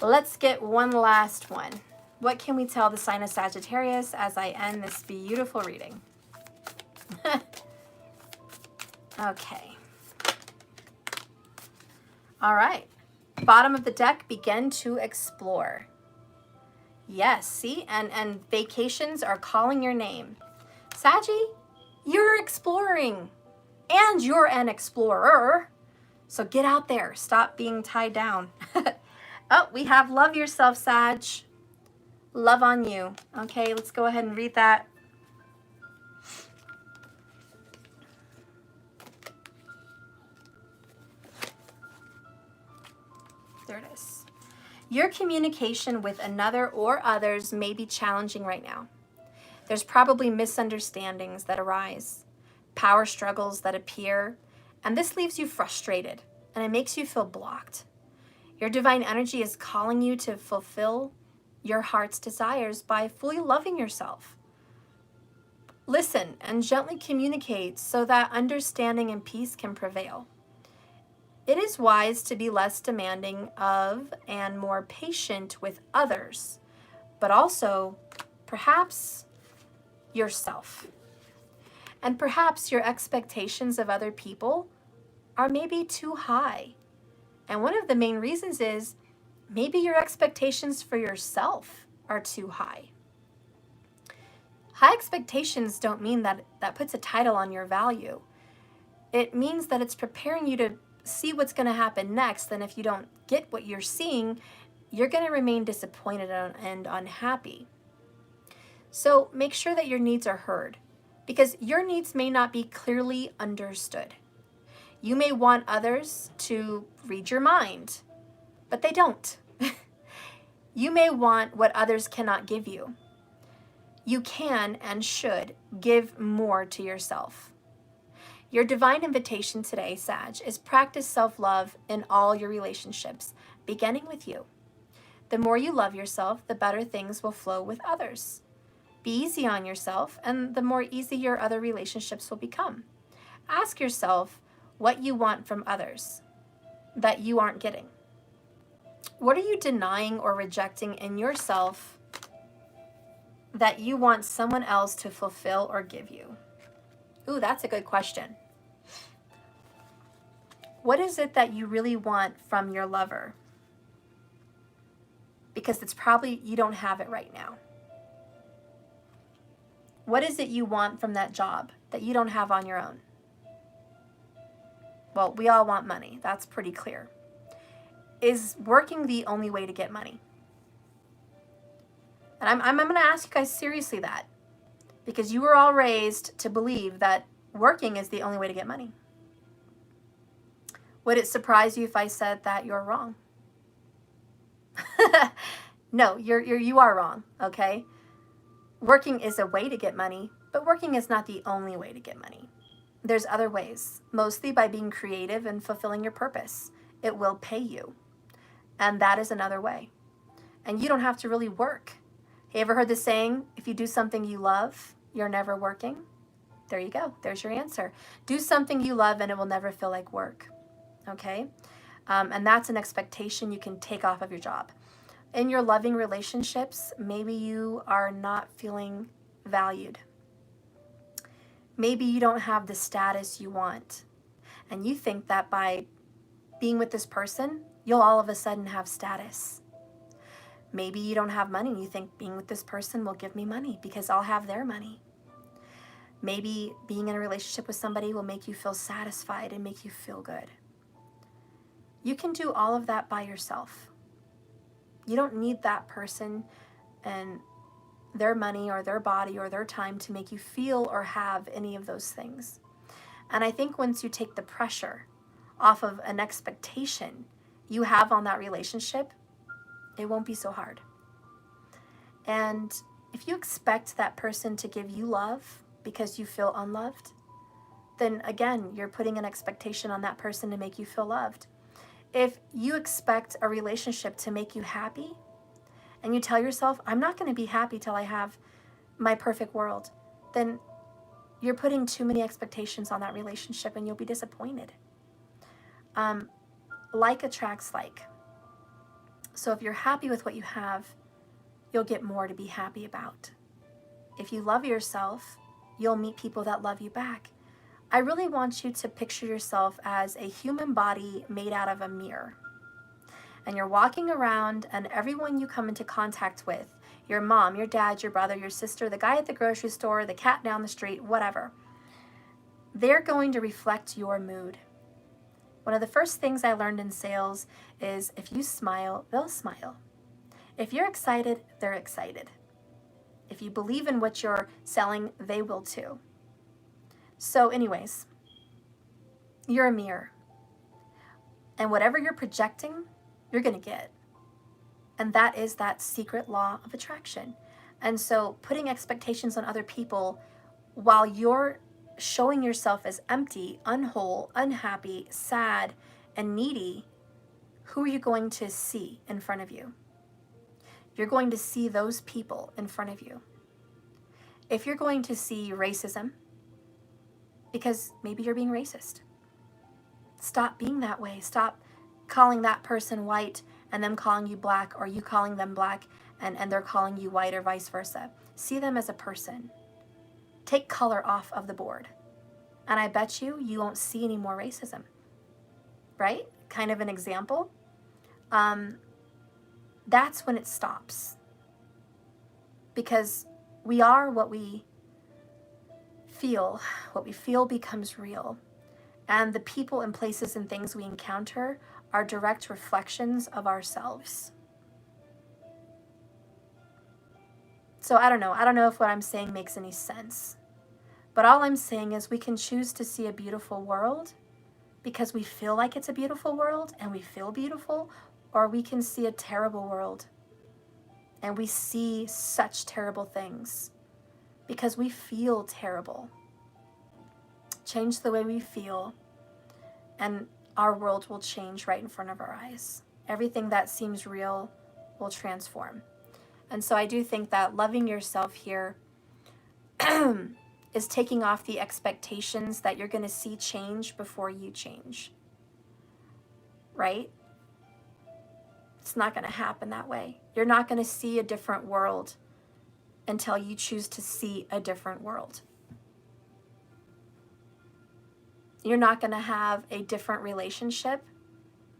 Let's get one last one. What can we tell the sign of Sagittarius as I end this beautiful reading? Okay. All right. Bottom of the deck, begin to explore. Yes, see? And vacations are calling your name. Saggy, you're exploring. And you're an explorer. So get out there. Stop being tied down. Oh, we have love yourself, Sag. Love on you. Okay, let's go ahead and read that. There it is. Your communication with another or others may be challenging right now. There's probably misunderstandings that arise, power struggles that appear, and this leaves you frustrated and it makes you feel blocked. Your divine energy is calling you to fulfill your heart's desires by fully loving yourself. Listen and gently communicate so that understanding and peace can prevail. It is wise to be less demanding of and more patient with others, but also perhaps yourself. And perhaps your expectations of other people are maybe too high. And one of the main reasons is maybe your expectations for yourself are too high. High expectations don't mean that puts a title on your value. It means that it's preparing you to see what's going to happen next. And if you don't get what you're seeing, you're going to remain disappointed and unhappy. So make sure that your needs are heard. because your needs may not be clearly understood. You may want others to read your mind, but they don't. You may want what others cannot give you. You can and should give more to yourself. Your divine invitation today, Sag, is practice self-love in all your relationships, beginning with you. The more you love yourself, the better things will flow with others. Be easy on yourself, and the more easy your other relationships will become. Ask yourself what you want from others that you aren't getting. What are you denying or rejecting in yourself that you want someone else to fulfill or give you? Ooh, that's a good question. What is it that you really want from your lover? Because it's probably you don't have it right now. What is it you want from that job that you don't have on your own? Well, we all want money. That's pretty clear. Is working the only way to get money? And I'm going to ask you guys seriously that, because you were all raised to believe that working is the only way to get money. Would it surprise you if I said that you're wrong? No, you are wrong, okay? Working is a way to get money, but working is not the only way to get money. There's other ways, mostly by being creative and fulfilling your purpose. It will pay you, and that is another way. And you don't have to really work. Have you ever heard the saying, if you do something you love, you're never working? There you go. There's your answer. Do something you love and it will never feel like work, okay? And that's an expectation you can take off of your job. In your loving relationships, maybe you are not feeling valued. Maybe you don't have the status you want. And you think that by being with this person, you'll all of a sudden have status. Maybe you don't have money and you think being with this person will give me money because I'll have their money. Maybe being in a relationship with somebody will make you feel satisfied and make you feel good. You can do all of that by yourself. You don't need that person and their money or their body or their time to make you feel or have any of those things. And I think once you take the pressure off of an expectation you have on that relationship, it won't be so hard. And if you expect that person to give you love because you feel unloved, then again, you're putting an expectation on that person to make you feel loved. If you expect a relationship to make you happy, and you tell yourself, I'm not going to be happy till I have my perfect world, then you're putting too many expectations on that relationship and you'll be disappointed. Like attracts like. So if you're happy with what you have, you'll get more to be happy about. If you love yourself, you'll meet people that love you back. I really want you to picture yourself as a human body made out of a mirror. And you're walking around, and everyone you come into contact with, your mom, your dad, your brother, your sister, the guy at the grocery store, the cat down the street, whatever, they're going to reflect your mood. One of the first things I learned in sales is if you smile, they'll smile. If you're excited, they're excited. If you believe in what you're selling, they will too. So anyways, you're a mirror. And whatever you're projecting, you're going to get. And that is that secret law of attraction. And so putting expectations on other people while you're showing yourself as empty, unwhole, unhappy, sad, and needy, who are you going to see in front of you? You're going to see those people in front of you. If you're going to see racism, because maybe you're being racist, stop being that way. Stop calling that person white and them calling you black, or you calling them black and they're calling you white, or vice versa. See them as a person. Take color off of the board. And I bet you won't see any more racism. Right? Kind of an example. That's when it stops. Because we are what we feel. What we feel becomes real. And the people and places and things we encounter are direct reflections of ourselves. So I don't know if what I'm saying makes any sense. But all I'm saying is we can choose to see a beautiful world because we feel like it's a beautiful world and we feel beautiful, or we can see a terrible world and we see such terrible things because we feel terrible. Change the way we feel, and our world will change right in front of our eyes. Everything that seems real will transform. And so I do think that loving yourself here is taking off the expectations that you're going to see change before you change. Right? It's not going to happen that way. You're not going to see a different world until you choose to see a different world. You're not going to have a different relationship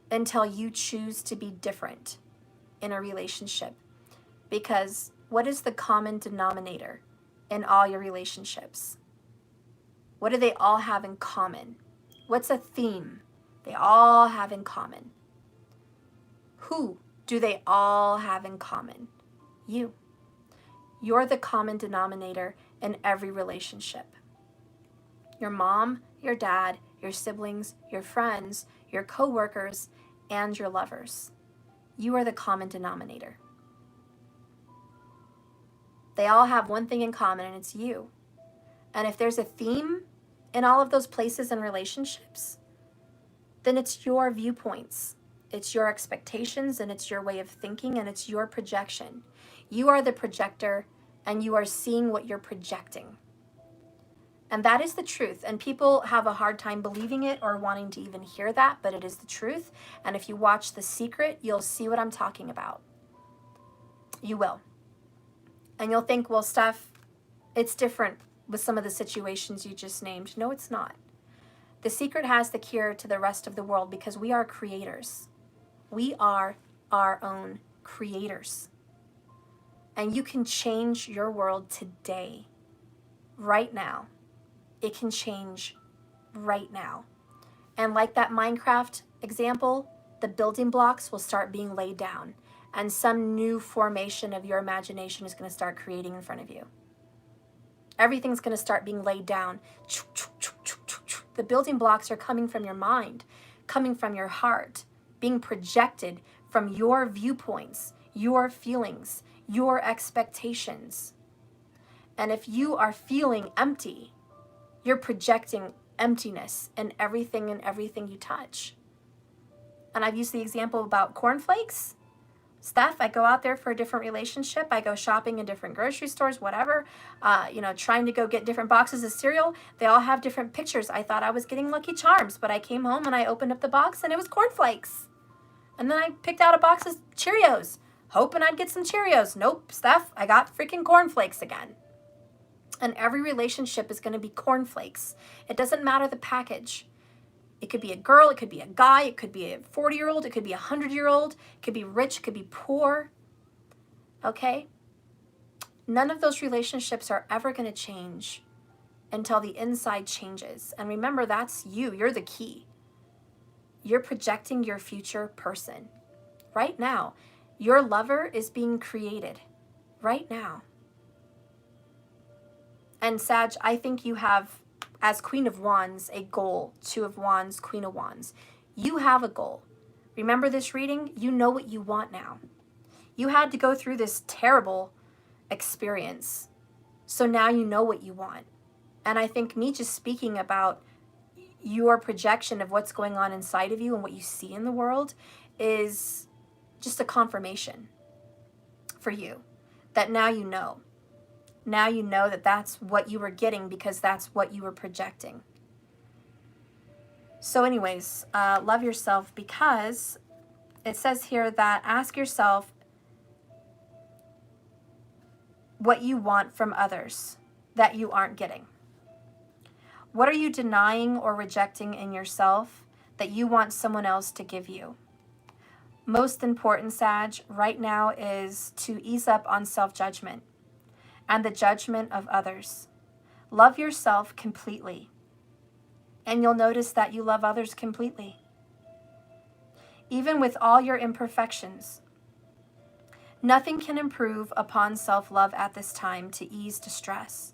until you choose to be different in a relationship. Because what is the common denominator in all your relationships? What do they all have in common? What's a theme they all have in common? Who do they all have in common? You. You're the common denominator in every relationship. Your mom, your dad, your siblings, your friends, your coworkers, and your lovers. You are the common denominator. They all have one thing in common, and it's you. And if there's a theme in all of those places and relationships, then it's your viewpoints. It's your expectations, and it's your way of thinking, and it's your projection. You are the projector, and you are seeing what you're projecting. And that is the truth. And people have a hard time believing it or wanting to even hear that, but it is the truth. And if you watch The Secret, you'll see what I'm talking about. You will. And you'll think, well, Steph, it's different with some of the situations you just named. No, it's not. The Secret has the cure to the rest of the world because we are creators. We are our own creators. And you can change your world today, right now. It can change right now. And like that Minecraft example, the building blocks will start being laid down, and some new formation of your imagination is going to start creating in front of you. Everything's going to start being laid down. The building blocks are coming from your mind, coming from your heart, being projected from your viewpoints, your feelings, your expectations. And if you are feeling empty, you're projecting emptiness in everything you touch. And I've used the example about cornflakes. Steph, I go out there for a different relationship. I go shopping in different grocery stores, whatever, trying to go get different boxes of cereal. They all have different pictures. I thought I was getting Lucky Charms, but I came home and I opened up the box and it was cornflakes. And then I picked out a box of Cheerios, hoping I'd get some Cheerios. Nope, Steph, I got freaking cornflakes again. And every relationship is going to be cornflakes. It doesn't matter the package. It could be a girl, it could be a guy, it could be a 40-year-old, it could be a 100-year-old, it could be rich, it could be poor. Okay? None of those relationships are ever going to change until the inside changes. And remember, that's you. You're the key. You're projecting your future person. Right now, your lover is being created. Right now. And Sag, I think you have, as Queen of Wands, a goal. 2 of Wands, Queen of Wands. You have a goal. Remember this reading? You know what you want now. You had to go through this terrible experience. So now you know what you want. And I think me just speaking about your projection of what's going on inside of you and what you see in the world is just a confirmation for you that now you know. Now you know that that's what you were getting because that's what you were projecting. So anyways, love yourself, because it says here that ask yourself what you want from others that you aren't getting. What are you denying or rejecting in yourself that you want someone else to give you? Most important, Sag, right now is to ease up on self-judgment and the judgment of others. Love yourself completely, and you'll notice that you love others completely. Even with all your imperfections, nothing can improve upon self-love at this time to ease distress.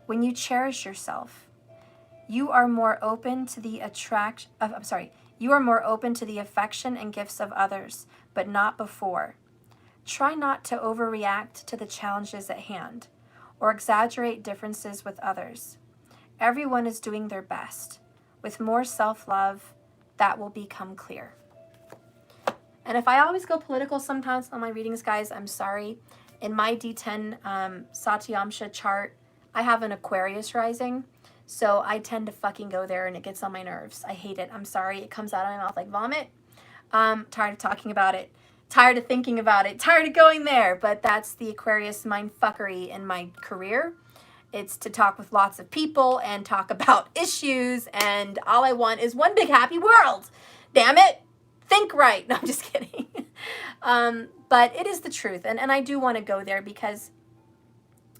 When you cherish yourself, you are more open to the you are more open to the affection and gifts of others, but not before. Try not to overreact to the challenges at hand or exaggerate differences with others. Everyone is doing their best. With more self-love, that will become clear. And if I always go political sometimes on my readings, guys, I'm sorry. In my D10 Satyamsha chart, I have an Aquarius rising, so I tend to fucking go there and it gets on my nerves. I hate it. I'm sorry. It comes out of my mouth like vomit. Tired of talking about it. Tired of thinking about it. Tired of going there. But that's the Aquarius mindfuckery in my career. It's to talk with lots of people and talk about issues, and all I want is one big happy world. Damn it. Think right. No, I'm just kidding. But it is the truth. And I do want to go there because,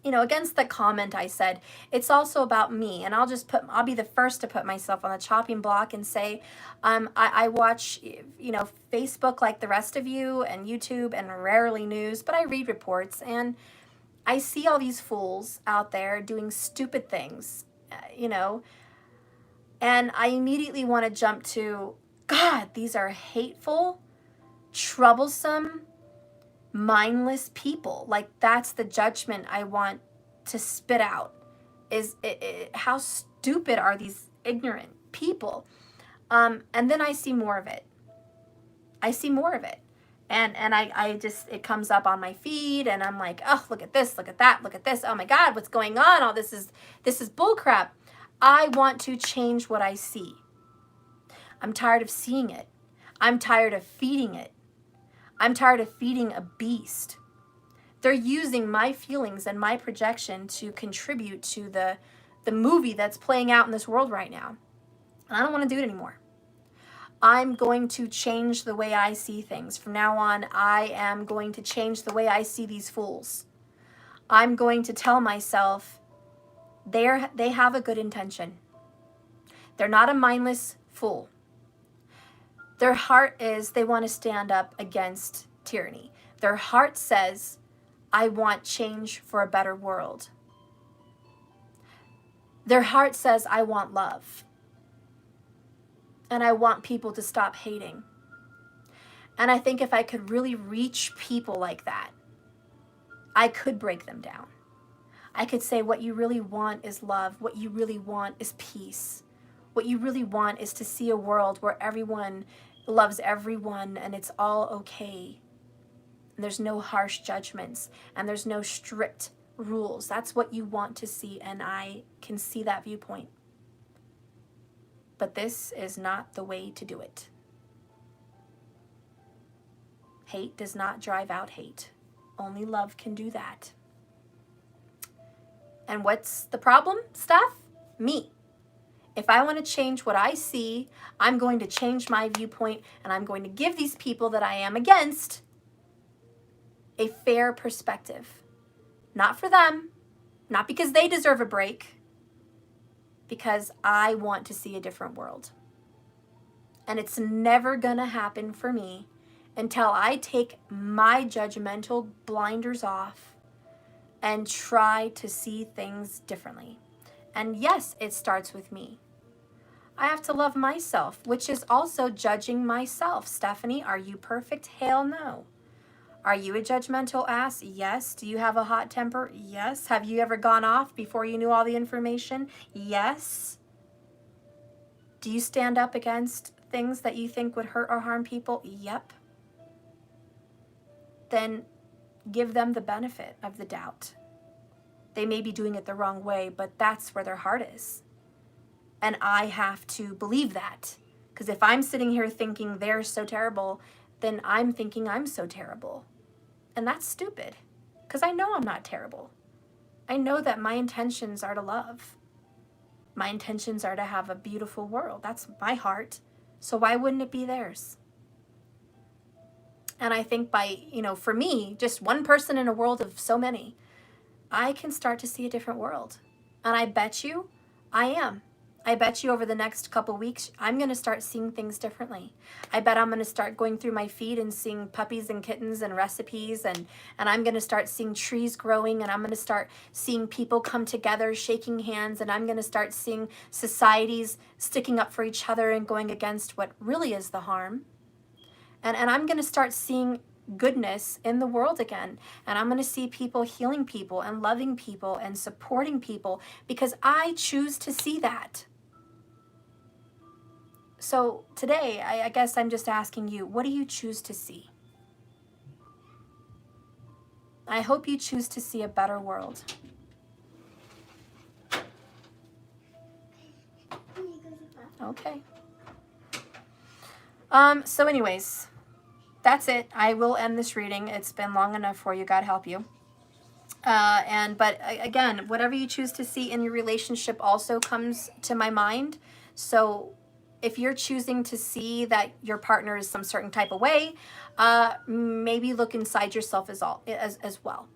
you know, against the comment I said, it's also about me. And I'll be the first to put myself on the chopping block and say, I watch, you know, Facebook like the rest of you and YouTube and rarely news, but I read reports and I see all these fools out there doing stupid things, you know, and I immediately want to jump to, God, these are hateful, troublesome, mindless people. Like, that's the judgment I want to spit out, is how stupid are these ignorant people. And then I see more of it. And I just, it comes up on my feed and I'm like, oh, look at this, look at that, look at this. Oh my God, what's going on? Oh, this is bullcrap. I want to change what I see. I'm tired of seeing it. I'm tired of feeding it. I'm tired of feeding a beast. They're using my feelings and my projection to contribute to the movie that's playing out in this world right now. And I don't want to do it anymore. I'm going to change the way I see things. From now on, I am going to change the way I see these fools. I'm going to tell myself they have a good intention. They're not a mindless fool. Their heart is they want to stand up against tyranny. Their heart says, I want change for a better world. Their heart says, I want love. And I want people to stop hating. And I think if I could really reach people like that, I could break them down. I could say what you really want is love. What you really want is peace. What you really want is to see a world where everyone loves everyone and it's all okay. And there's no harsh judgments and there's no strict rules. That's what you want to see, and I can see that viewpoint. But this is not the way to do it. Hate does not drive out hate. Only love can do that. And what's the problem, Steph? Me. If I want to change what I see, I'm going to change my viewpoint and I'm going to give these people that I am against a fair perspective. Not for them, not because they deserve a break, because I want to see a different world. And it's never gonna happen for me until I take my judgmental blinders off and try to see things differently. And yes, it starts with me. I have to love myself, which is also judging myself. Stephanie, are you perfect? Hell no. Are you a judgmental ass? Yes. Do you have a hot temper? Yes. Have you ever gone off before you knew all the information? Yes. Do you stand up against things that you think would hurt or harm people? Yep. Then give them the benefit of the doubt. They may be doing it the wrong way, but that's where their heart is. And I have to believe that. Because if I'm sitting here thinking they're so terrible, then I'm thinking I'm so terrible. And that's stupid, because I know I'm not terrible. I know that my intentions are to love. My intentions are to have a beautiful world. That's my heart. So why wouldn't it be theirs? And I think by, for me, just one person in a world of so many, I can start to see a different world. And I bet you I am. I bet you over the next couple weeks, I'm going to start seeing things differently. I bet I'm going to start going through my feed and seeing puppies and kittens and recipes, and I'm going to start seeing trees growing, and I'm going to start seeing people come together, shaking hands, and I'm going to start seeing societies sticking up for each other and going against what really is the harm. And I'm going to start seeing goodness in the world again. And I'm going to see people healing people and loving people and supporting people because I choose to see that. So today, I guess I'm just asking you, what do you choose to see? I hope you choose to see a better world. Okay. So anyways, that's it. I will end this reading. It's been long enough for you. God help you. But again, whatever you choose to see in your relationship also comes to my mind. So if you're choosing to see that your partner is some certain type of way, maybe look inside yourself as well.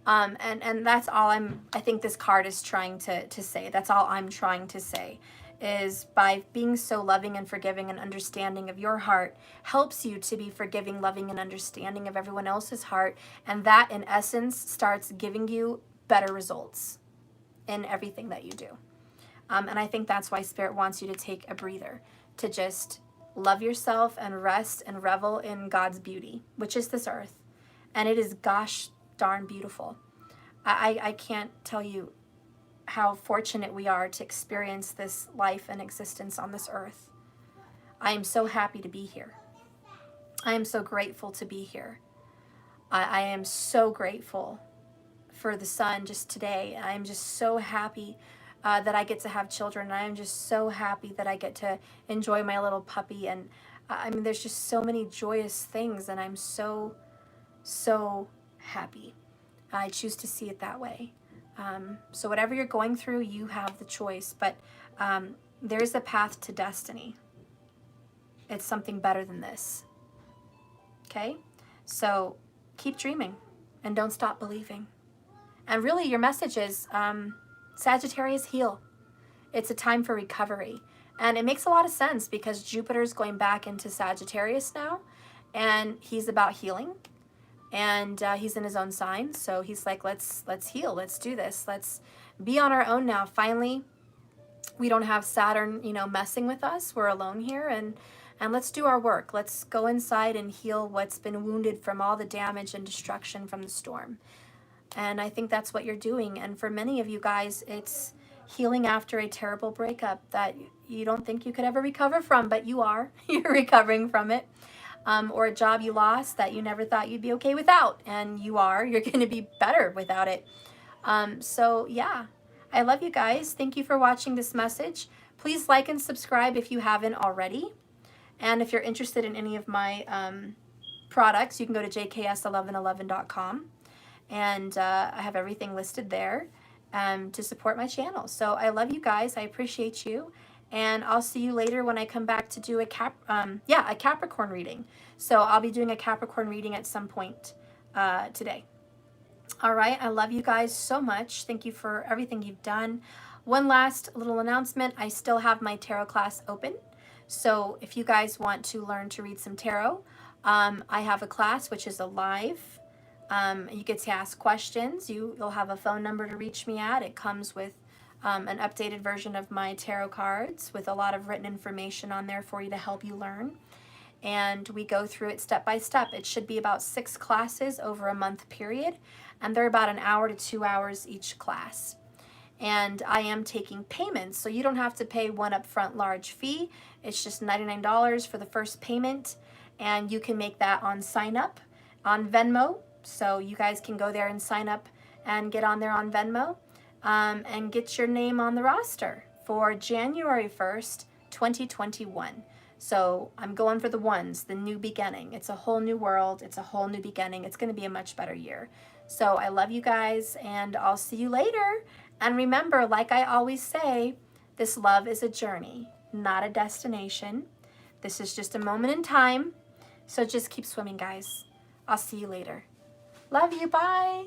And that's all I think this card is trying to say. That's all I'm trying to say, is by being so loving and forgiving and understanding of your heart helps you to be forgiving, loving, and understanding of everyone else's heart. And that, in essence, starts giving you better results in everything that you do. And I think that's why Spirit wants you to take a breather, to just love yourself and rest and revel in God's beauty, which is this earth. And it is gosh darn beautiful. I can't tell you how fortunate we are to experience this life and existence on this earth. I am so happy to be here. I am so grateful to be here. I am so grateful for the sun just today. I am just so happy that I get to have children. I am just so happy that I get to enjoy my little puppy. And I mean, there's just so many joyous things, and I'm so, so happy. I choose to see it that way. So whatever you're going through, you have the choice, but there's a path to destiny. It's something better than this. Okay? So keep dreaming and don't stop believing. And really your message is, Sagittarius, heal. It's a time for recovery. And it makes a lot of sense because Jupiter's going back into Sagittarius now, and he's about healing. And he's in his own sign, so he's like, let's heal, let's do this, let's be on our own now. Finally, we don't have Saturn, messing with us. We're alone here, and let's do our work. Let's go inside and heal what's been wounded from all the damage and destruction from the storm. And I think that's what you're doing. And for many of you guys, it's healing after a terrible breakup that you don't think you could ever recover from, but you are. You're recovering from it. Or a job you lost that you never thought you'd be okay without, and you are. You're going to be better without it. So yeah, I love you guys. Thank you for watching this message. Please like and subscribe if you haven't already. And if you're interested in any of my products, you can go to jks1111.com. And I have everything listed there to support my channel. So I love you guys. I appreciate you. And I'll see you later when I come back to do a Capricorn reading. So I'll be doing a Capricorn reading at some point today. All right. I love you guys so much. Thank you for everything you've done. One last little announcement. I still have my tarot class open. So if you guys want to learn to read some tarot, I have a class which is a live. You get to ask questions. You'll have a phone number to reach me at. It comes with an updated version of my tarot cards with a lot of written information on there for you to help you learn. And we go through it step by step. It should be about 6 classes over a month period, and they're about 1 hour to 2 hours each class. And I am taking payments, so you don't have to pay one upfront large fee. It's just $99 for the first payment, and you can make that on sign up on Venmo. So you guys can go there and sign up and get on there on Venmo. And get your name on the roster for January 1st, 2021. So I'm going for the ones, the new beginning. It's a whole new world. It's a whole new beginning. It's going to be a much better year. So I love you guys, and I'll see you later. And remember, like I always say, this love is a journey, not a destination. This is just a moment in time. So just keep swimming, guys. I'll see you later. Love you. Bye.